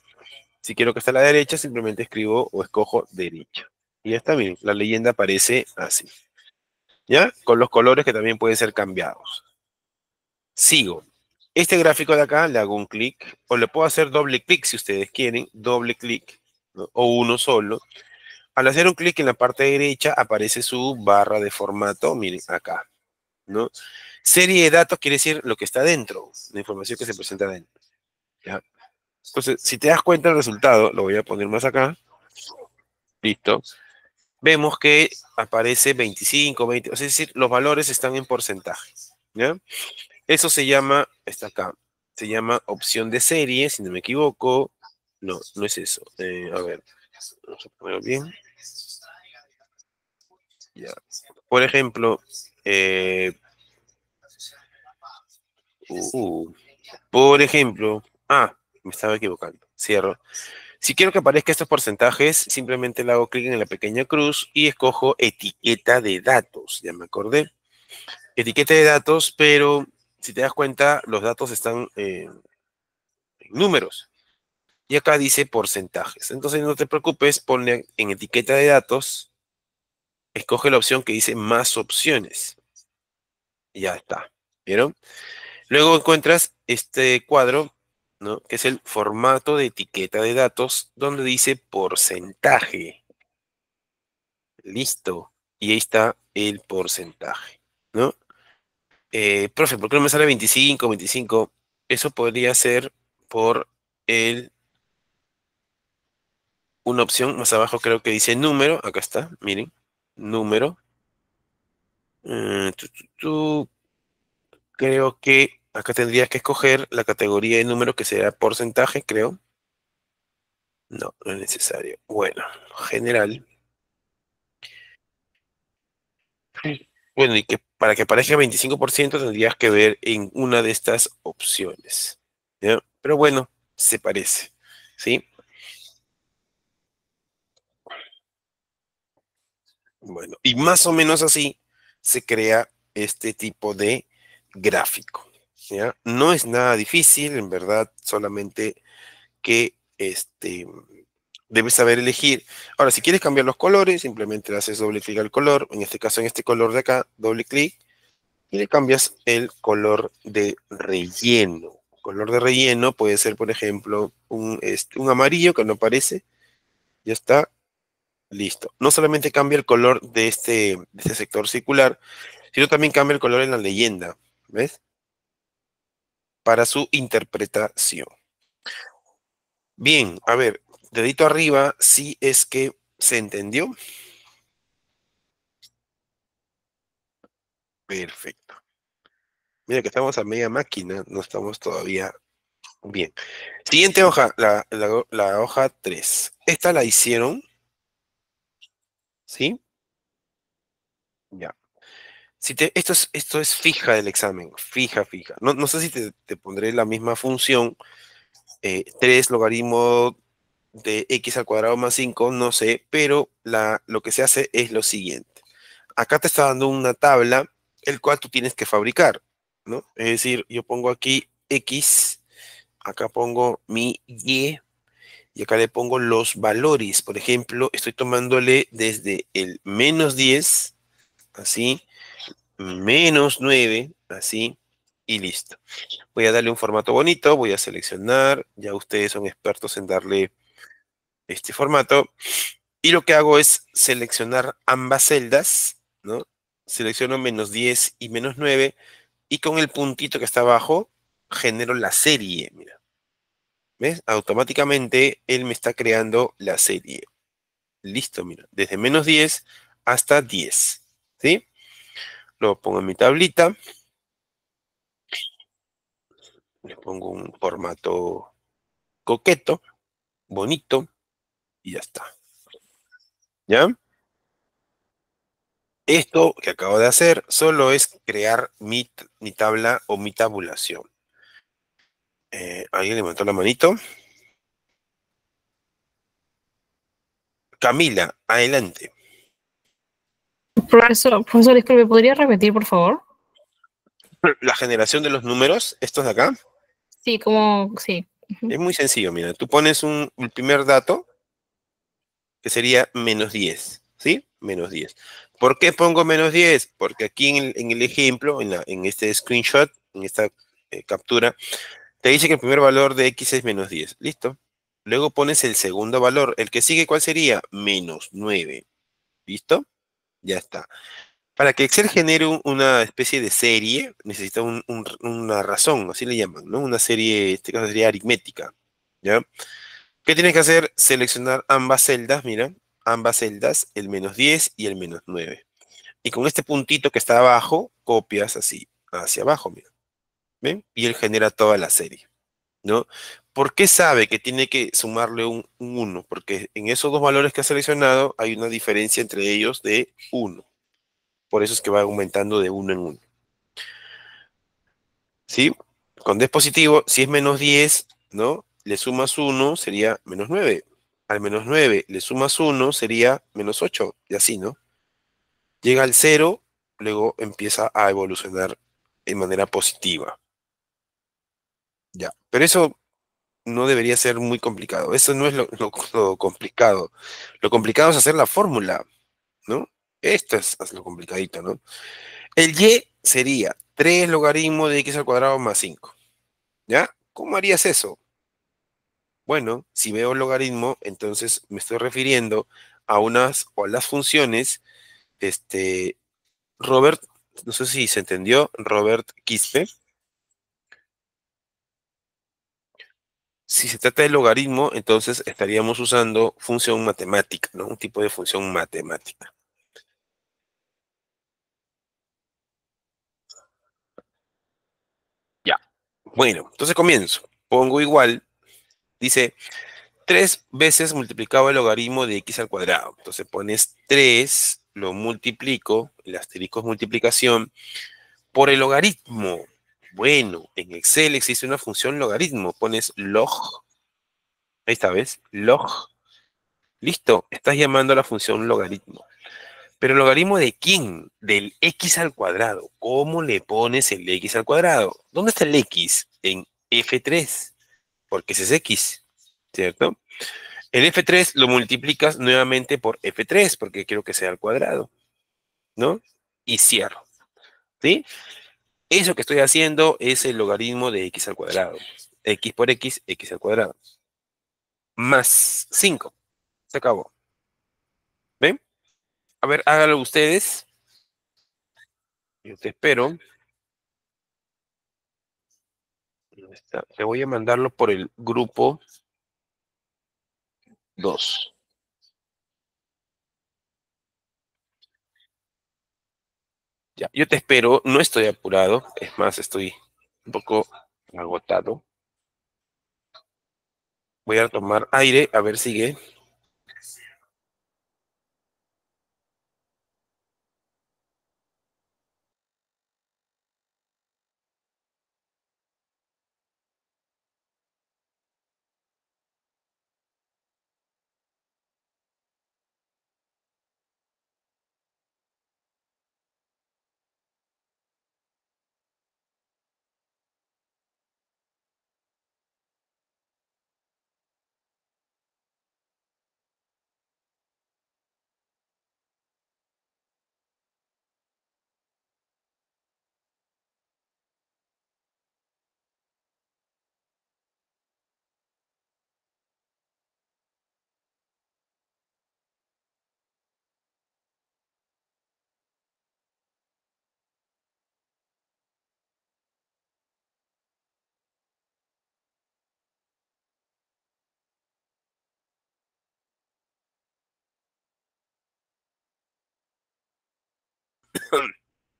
Si quiero que esté a la derecha, simplemente escribo o escojo derecha. Y ya está, miren, la leyenda aparece así. ¿Ya? Con los colores que también pueden ser cambiados. Sigo. Este gráfico de acá le hago un clic, o le puedo hacer doble clic si ustedes quieren, doble clic, ¿no? O uno solo. Al hacer un clic en la parte derecha aparece su barra de formato, miren, acá, ¿no? Serie de datos quiere decir lo que está dentro, la información que se presenta dentro. ¿Ya? Entonces, si te das cuenta del resultado, lo voy a poner más acá, listo. Vemos que aparece 25, 20, es decir, los valores están en porcentaje, ¿ya? Eso se llama, está acá, se llama opción de serie, si no me equivoco. No, no es eso. A ver, vamos a ponerlo bien. Ya. Por ejemplo, eh, uh, por ejemplo, me estaba equivocando, cierro. Si quiero que aparezca estos porcentajes, simplemente le hago clic en la pequeña cruz y escojo etiqueta de datos, ya me acordé. Etiqueta de datos, pero si te das cuenta, los datos están en números. Y acá dice porcentajes. Entonces no te preocupes, ponle en etiqueta de datos, escoge la opción que dice más opciones. Y ya está. ¿Vieron? Luego encuentras este cuadro, ¿no? Que es el formato de etiqueta de datos, donde dice porcentaje. Listo. Y ahí está el porcentaje, ¿no? Profe, ¿por qué no me sale 25, 25? Eso podría ser por una opción más abajo, creo que dice número. Acá está, miren, número. Creo que acá tendrías que escoger la categoría de número que será porcentaje, creo. No, no es necesario. Bueno, general. Bueno, y que para que aparezca 25% tendrías que ver en una de estas opciones, ¿ya? Pero bueno, se parece, ¿sí? Bueno, y más o menos así se crea este tipo de gráfico, ¿ya? No es nada difícil, en verdad, solamente que debes saber elegir. Ahora, si quieres cambiar los colores, simplemente le haces doble clic al color, en este caso en este color de acá, doble clic, y le cambias el color de relleno. Color de relleno puede ser, por ejemplo, un amarillo que no aparece, ya está, listo. No solamente cambia el color de este sector circular, sino también cambia el color en la leyenda, ¿ves? Para su interpretación. Bien, a ver, dedito arriba, si es que se entendió. Perfecto. Mira que estamos a media máquina, no estamos todavía bien. Siguiente hoja, la hoja 3. Esta la hicieron, ¿sí? Ya. Esto es fija del examen, fija, fija. No, no sé si te pondré la misma función, 3 logaritmo de x al cuadrado más 5, no sé, pero lo que se hace es lo siguiente. Acá te está dando una tabla, el cual tú tienes que fabricar, ¿no? Es decir, yo pongo aquí x, acá pongo mi y acá le pongo los valores. Por ejemplo, estoy tomándole desde el -10, así, -9, así, y listo. Voy a darle un formato bonito, voy a seleccionar, ya ustedes son expertos en darle este formato, y lo que hago es seleccionar ambas celdas, ¿no? Selecciono -10 y -9, y con el puntito que está abajo, genero la serie, mira. ¿Ves? Automáticamente él me está creando la serie. Listo, mira, desde -10 hasta 10, ¿sí? Lo pongo en mi tablita, le pongo un formato coqueto, bonito, y ya está. ¿Ya? Esto que acabo de hacer solo es crear mi tabla o mi tabulación. ¿Alguien levantó la manito? Camila, adelante. Profesor, disculpe, ¿podría repetir, por favor? La generación de los números, estos de acá, Sí, como, sí. Ujú. es muy sencillo. Mira, tú pones el primer dato, que sería -10, ¿sí? -10. ¿Por qué pongo -10? Porque aquí en el ejemplo, en este screenshot, en esta captura, te dice que el primer valor de x es -10. ¿Listo? Luego pones el segundo valor. El que sigue, ¿cuál sería? -9. ¿Listo? Ya está. Para que Excel genere una especie de serie, necesita una razón, así le llaman, ¿no? Una serie, en este caso sería aritmética, ¿ya? ¿Qué tienes que hacer? Seleccionar ambas celdas, mira, ambas celdas, el -10 y el -9. Y con este puntito que está abajo, copias así, hacia abajo, mira, ¿ven? Y él genera toda la serie, ¿no? ¿Por qué sabe que tiene que sumarle un 1? Porque en esos dos valores que ha seleccionado hay una diferencia entre ellos de 1. Por eso es que va aumentando de 1 en 1. ¿Sí? Con D es positivo, si es -10, ¿no? Le sumas 1, sería -9. Al -9 le sumas 1, sería -8, y así, ¿no? Llega al 0, luego empieza a evolucionar de manera positiva. Ya. Pero eso no debería ser muy complicado. Eso no es lo complicado. Lo complicado es hacer la fórmula, ¿no? Esto es lo complicadito, ¿no? El y sería 3 logaritmo de x al cuadrado más 5. ¿Ya? ¿Cómo harías eso? Bueno, si veo logaritmo, entonces me estoy refiriendo a unas o a las funciones, este, Robert, no sé si se entendió, Robert Quispe. Si se trata de logaritmo, entonces estaríamos usando función matemática, ¿no? Un tipo de función matemática. Ya. Bueno, entonces comienzo. Pongo igual, dice 3 veces multiplicado el logaritmo de x al cuadrado. Entonces pones 3, lo multiplico, el asterisco es multiplicación, por el logaritmo. Bueno, en Excel existe una función logaritmo. Pones log. Ahí está, ¿ves? Log. Listo. Estás llamando a la función logaritmo. Pero ¿el logaritmo de quién? Del x al cuadrado. ¿Cómo le pones el x al cuadrado? ¿Dónde está el x? En F3. Porque ese es x. ¿Cierto? El F3 lo multiplicas nuevamente por F3, porque quiero que sea al cuadrado. ¿No? Y cierro. ¿Sí? Eso que estoy haciendo es el logaritmo de x al cuadrado. X por x, x al cuadrado. Más 5. Se acabó. ¿Ven? A ver, háganlo ustedes. Yo te espero. ¿Dónde está? Te voy a mandarlo por el grupo 2. Ya, yo te espero. No estoy apurado. Es más, estoy un poco agotado. Voy a tomar aire. A ver, sigue.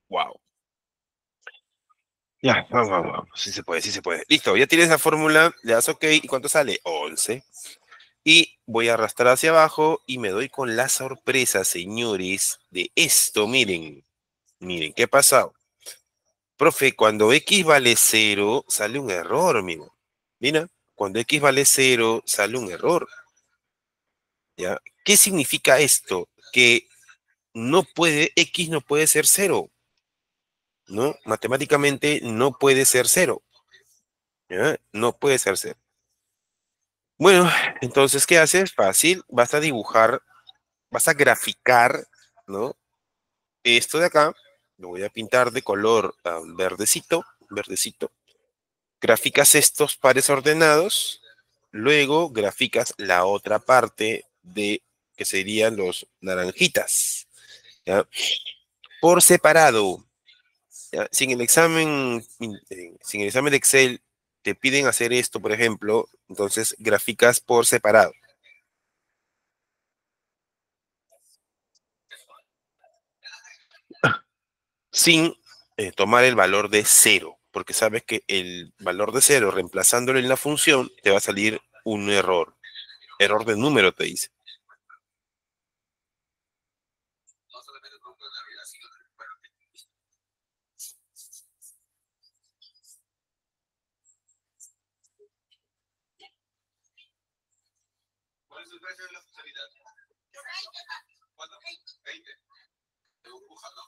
Wow. Ya, vamos, vamos, vamos. Sí se puede, sí se puede. Listo, ya tienes la fórmula, le das OK. ¿Y cuánto sale? 11. Y voy a arrastrar hacia abajo y me doy con la sorpresa, señores, de esto. Miren, miren, ¿qué ha pasado? Profe, cuando X vale 0, sale un error, miren. Mira, cuando X vale 0, sale un error. ¿Ya? ¿Qué significa esto? Que no puede, X no puede ser 0, ¿no? Matemáticamente no puede ser 0, ¿ya? No puede ser 0. Bueno, entonces, ¿qué haces? Fácil, vas a dibujar, vas a graficar, ¿no? Esto de acá, lo voy a pintar de color verdecito, verdecito. Graficas estos pares ordenados, luego graficas la otra parte de que serían los naranjitas, ¿ya? Por separado. ¿Ya? Si en el examen de Excel te piden hacer esto, por ejemplo, entonces graficas por separado. Sin tomar el valor de 0, porque sabes que el valor de 0, reemplazándolo en la función, te va a salir un error. Error de número, te dice.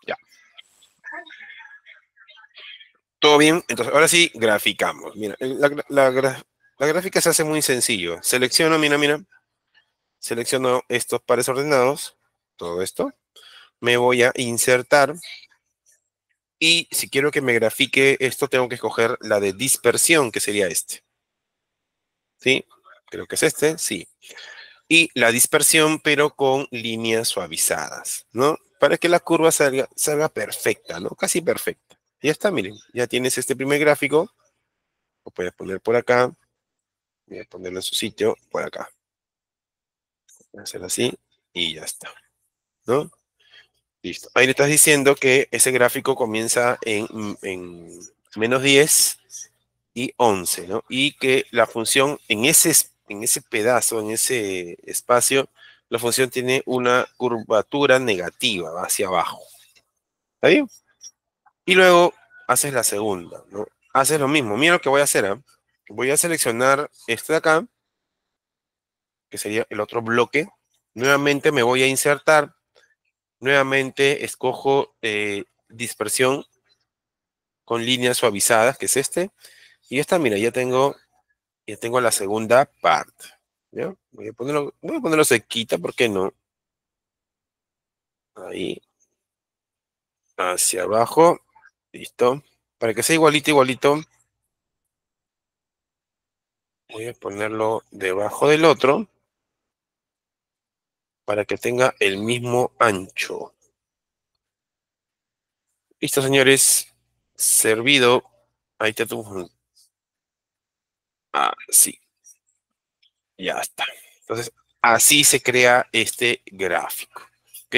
Ya. ¿Todo bien? Entonces, ahora sí, graficamos. Mira, la gráfica se hace muy sencillo. Selecciono, mira, mira. Selecciono estos pares ordenados. Todo esto. Me voy a insertar. Y si quiero que me grafique esto, tengo que escoger la de dispersión, que sería este. ¿Sí? Creo que es este, sí. Y la dispersión, pero con líneas suavizadas, ¿no? Para que la curva salga perfecta, ¿no? Casi perfecta. Y ya está, miren, ya tienes este primer gráfico. Lo puedes poner por acá. Voy a ponerlo en su sitio, por acá. Voy a hacer así y ya está, ¿no? Listo. Ahí le estás diciendo que ese gráfico comienza en -10 y 11, ¿no? Y que la función en ese pedazo, en ese espacio, la función tiene una curvatura negativa, va hacia abajo. ¿Está bien? Y luego haces la segunda, ¿no? Haces lo mismo. Mira lo que voy a hacer, ¿eh? Voy a seleccionar este de acá, que sería el otro bloque. Nuevamente me voy a insertar. Nuevamente escojo dispersión con líneas suavizadas, que es este. Y ya está, mira, ya tengo la segunda parte. ¿Ya? Voy a ponerlo cerquita, ¿por qué no? Ahí, hacia abajo. Listo. Para que sea igualito, igualito, voy a ponerlo debajo del otro para que tenga el mismo ancho. Listo, señores. Servido. Ahí está tu... Ah, sí. Ya está. Entonces, así se crea este gráfico. ¿Ok?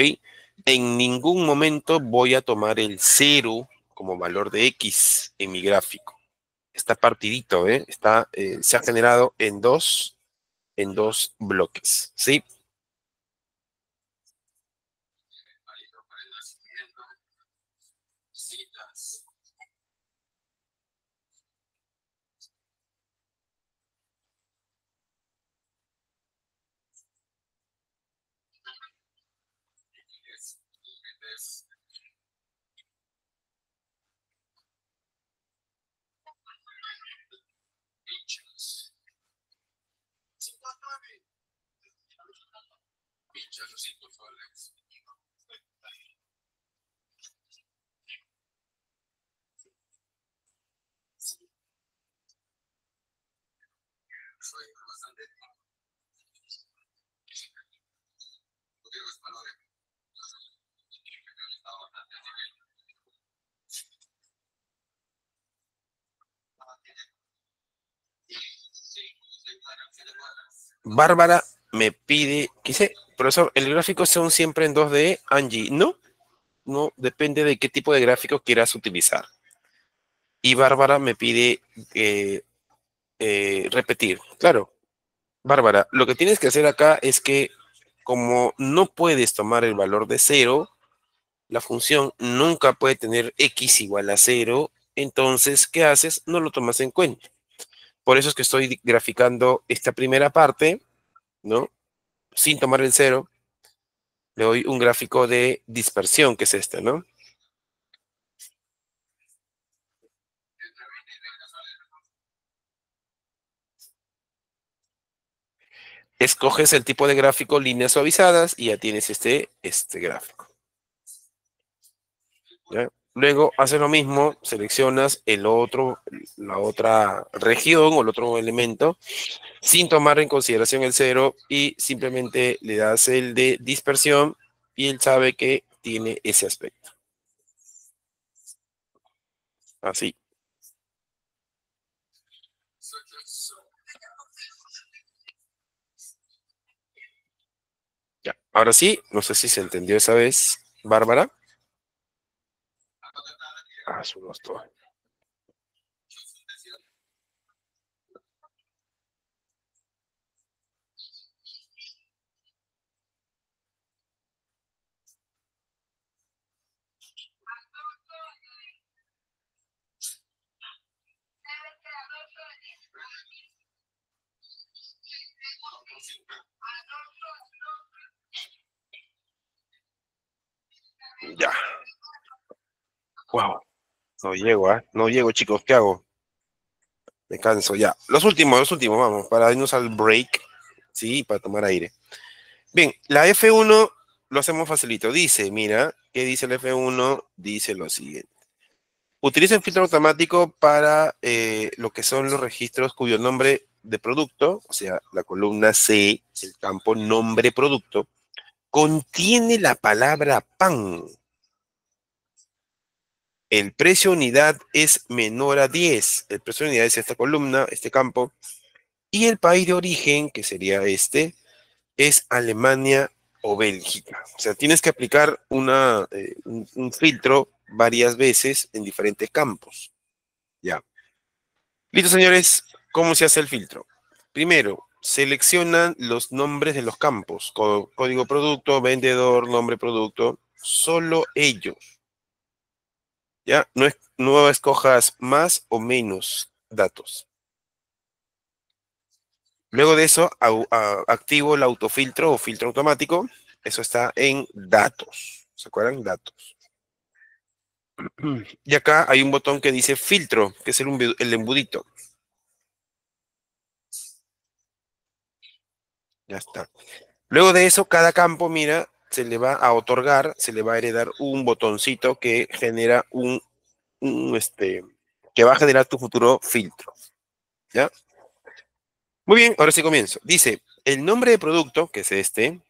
En ningún momento voy a tomar el 0 como valor de X en mi gráfico. Está partidito, ¿eh? Se ha generado en dos bloques, ¿sí? Bárbara me pide, quise, profesor, el gráfico son siempre en 2D, Angie, ¿no? ¿no? Depende de qué tipo de gráfico quieras utilizar. Y Bárbara me pide repetir. Claro, Bárbara, lo que tienes que hacer acá es que como no puedes tomar el valor de 0, la función nunca puede tener x igual a 0, entonces, ¿qué haces? No lo tomas en cuenta. Por eso es que estoy graficando esta primera parte, ¿no? Sin tomar el 0, le doy un gráfico de dispersión, que es este, ¿no? Escoges el tipo de gráfico, líneas suavizadas, y ya tienes este gráfico. ¿Ya? Luego haces lo mismo, seleccionas la otra región o el otro elemento, sin tomar en consideración el 0, y simplemente le das el de dispersión y él sabe que tiene ese aspecto. Así. Ya. Ahora sí, no sé si se entendió esa vez, Bárbara. Su todo. Ya. Wow. No llego, ¿eh? No llego, chicos. ¿Qué hago? Me canso ya. Los últimos, vamos, para irnos al break, ¿sí? Para tomar aire. Bien, la F1 lo hacemos facilito. Dice, mira, ¿qué dice el F1? Dice lo siguiente. Utiliza un filtro automático para lo que son los registros cuyo nombre de producto, o sea, la columna C, el campo nombre producto, contiene la palabra pan. El precio unidad es menor a 10. El precio unidad es esta columna, este campo. Y el país de origen, que sería este, es Alemania o Bélgica. O sea, tienes que aplicar un filtro varias veces en diferentes campos. Ya. Listo, señores. ¿Cómo se hace el filtro? Primero, seleccionan los nombres de los campos. Código producto, vendedor, nombre producto. Solo ellos. ¿Ya? No escojas más o menos datos. Luego de eso, activo el autofiltro o filtro automático. Eso está en datos. ¿Se acuerdan? Datos. Y acá hay un botón que dice filtro, que es el embudito. Ya está. Luego de eso, cada campo, mira, se le va a otorgar, se le va a heredar un botoncito que genera que va a generar tu futuro filtro. ¿Ya? Muy bien, ahora sí comienzo. Dice, el nombre de producto, que es este,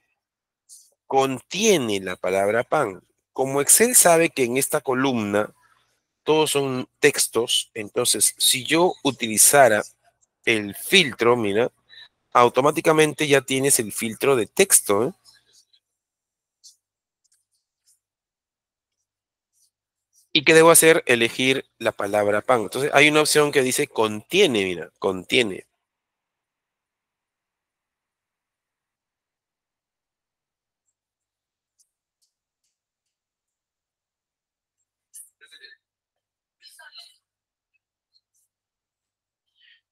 contiene la palabra pan. Como Excel sabe que en esta columna todos son textos, entonces si yo utilizara el filtro, mira, automáticamente ya tienes el filtro de texto, ¿eh? ¿Y qué debo hacer? Elegir la palabra pan. Entonces hay una opción que dice contiene, mira, contiene.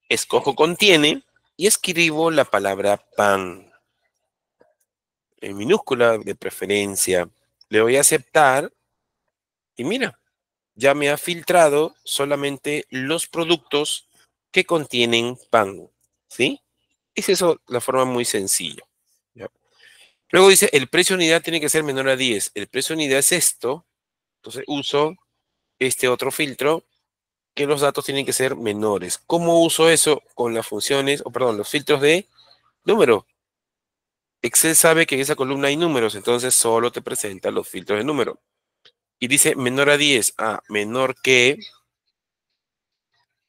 Escojo contiene y escribo la palabra pan. En minúscula de preferencia. Le voy a aceptar y mira, ya me ha filtrado solamente los productos que contienen pan. ¿Sí? Es eso la forma muy sencilla. ¿Ya? Luego dice, el precio unidad tiene que ser menor a 10. El precio unidad es esto. Entonces uso este otro filtro que los datos tienen que ser menores. ¿Cómo uso eso? Con las funciones, o perdón, los filtros de número. Excel sabe que en esa columna hay números, entonces solo te presenta los filtros de número. Y dice menor a 10, menor que,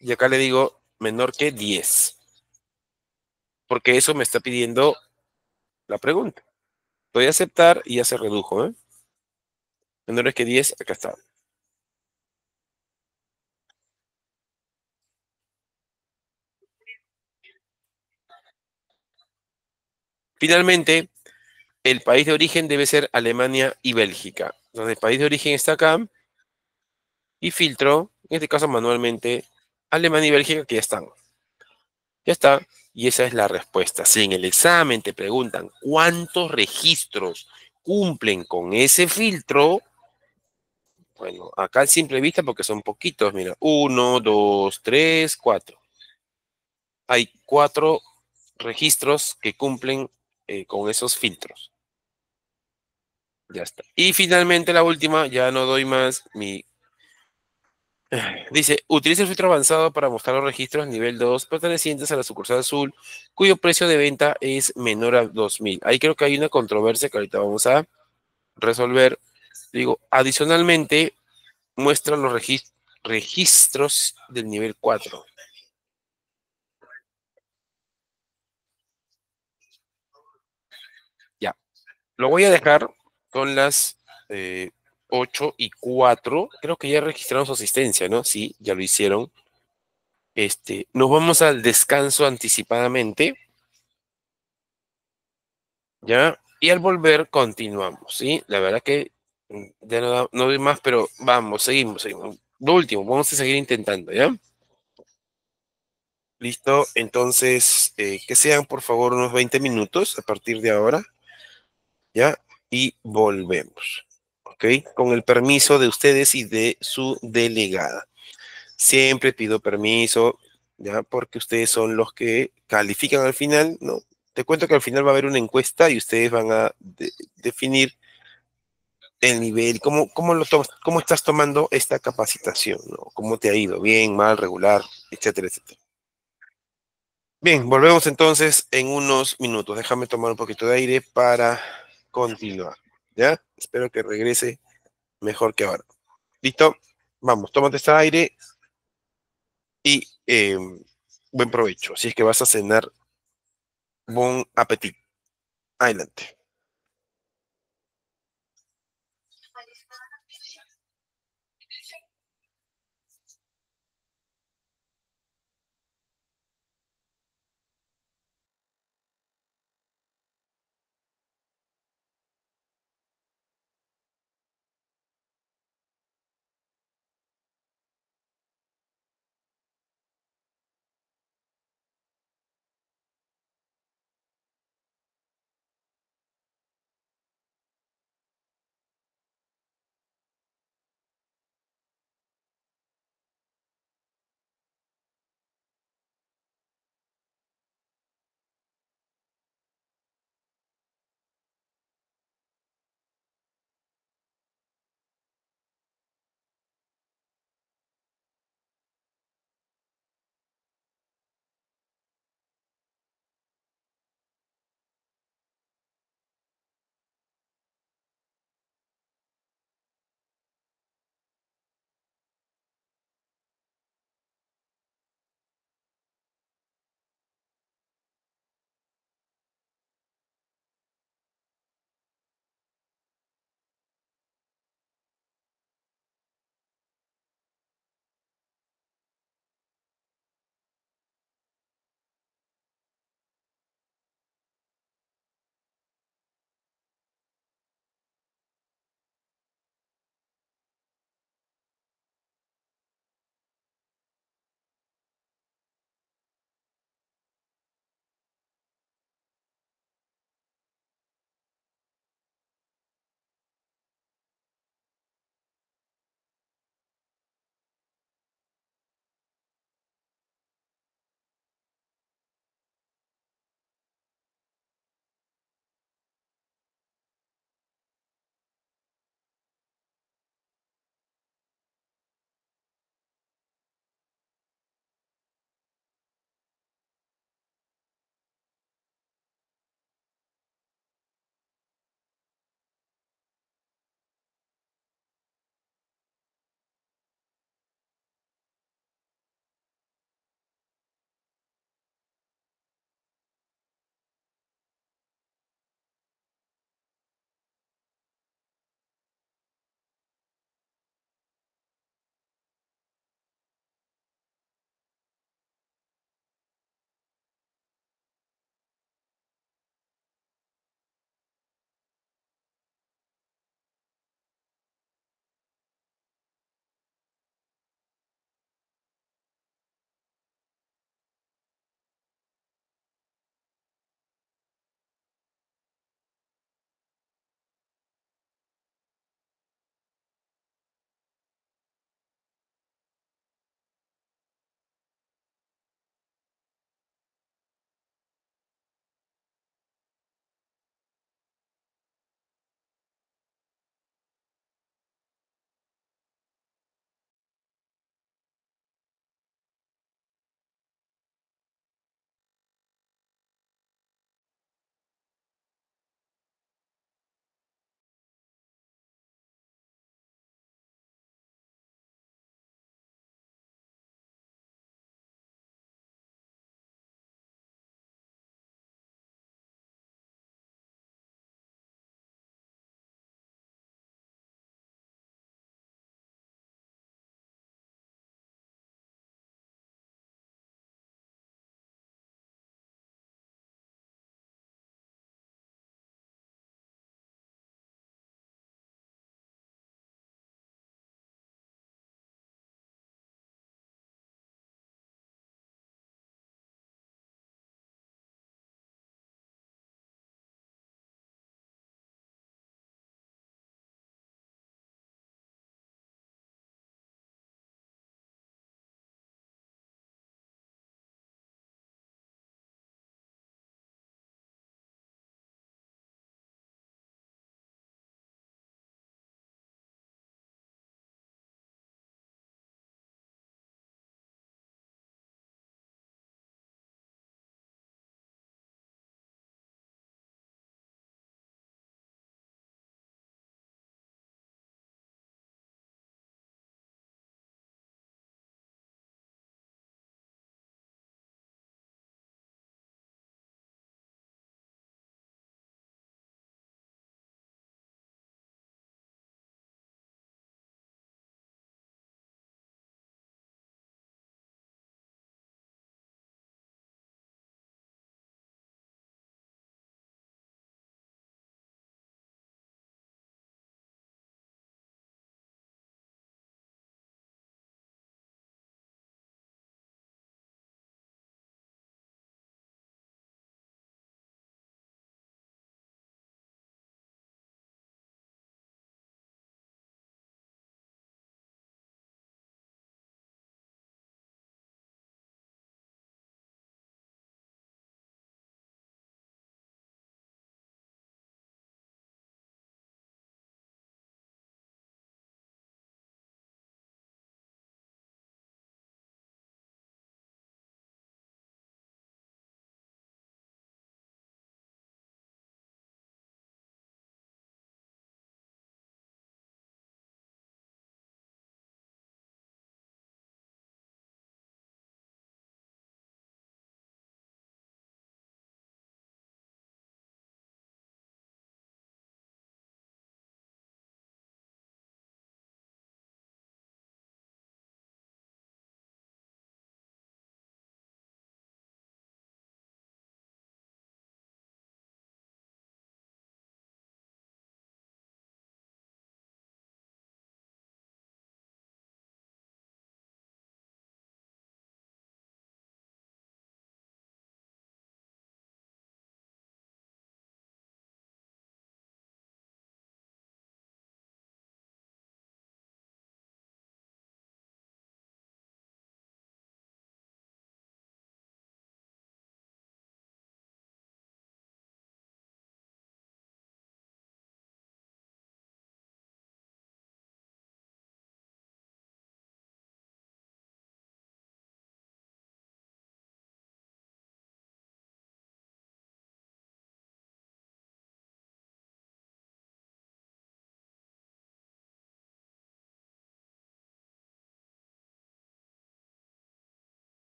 y acá le digo menor que 10. Porque eso me está pidiendo la pregunta. Voy a aceptar y ya se redujo, ¿eh? Menores que 10, acá está. Finalmente, el país de origen debe ser Alemania y Bélgica. Donde el país de origen está acá y filtro, en este caso manualmente, Alemania y Bélgica que ya están. Ya está. Y esa es la respuesta. Si en el examen te preguntan cuántos registros cumplen con ese filtro, bueno, acá a simple vista, porque son poquitos, mira, 1, 2, 3, 4. Hay 4 registros que cumplen con esos filtros. Ya está. Y finalmente la última, ya no doy más mi... Dice, utiliza el filtro avanzado para mostrar los registros nivel 2 pertenecientes a la sucursal azul, cuyo precio de venta es menor a 2.000. Ahí creo que hay una controversia que ahorita vamos a resolver. Digo, adicionalmente, muestra los registros del nivel 4. Ya, lo voy a dejar con las 8:04. Creo que ya registraron su asistencia, ¿no? Sí, ya lo hicieron. Nos vamos al descanso anticipadamente, ¿ya? Y al volver continuamos, ¿sí? La verdad que ya no doy más, pero vamos, seguimos. Lo último, vamos a seguir intentando, ¿ya? Listo, entonces, que sean por favor unos 20 minutos a partir de ahora, ¿ya? Y volvemos, ¿ok? Con el permiso de ustedes y de su delegada. Siempre pido permiso, ¿ya? Porque ustedes son los que califican al final, ¿no? Te cuento que al final va a haber una encuesta y ustedes van a definir el nivel, cómo estás tomando esta capacitación, ¿no? ¿Cómo te ha ido? ¿Bien, mal, regular, etcétera, etcétera? Bien, volvemos entonces en unos minutos. Déjame tomar un poquito de aire para continuar, ¿ya? Espero que regrese mejor que ahora. ¿Listo? Vamos, tómate este aire y buen provecho. Si es que vas a cenar, buen apetito. Adelante.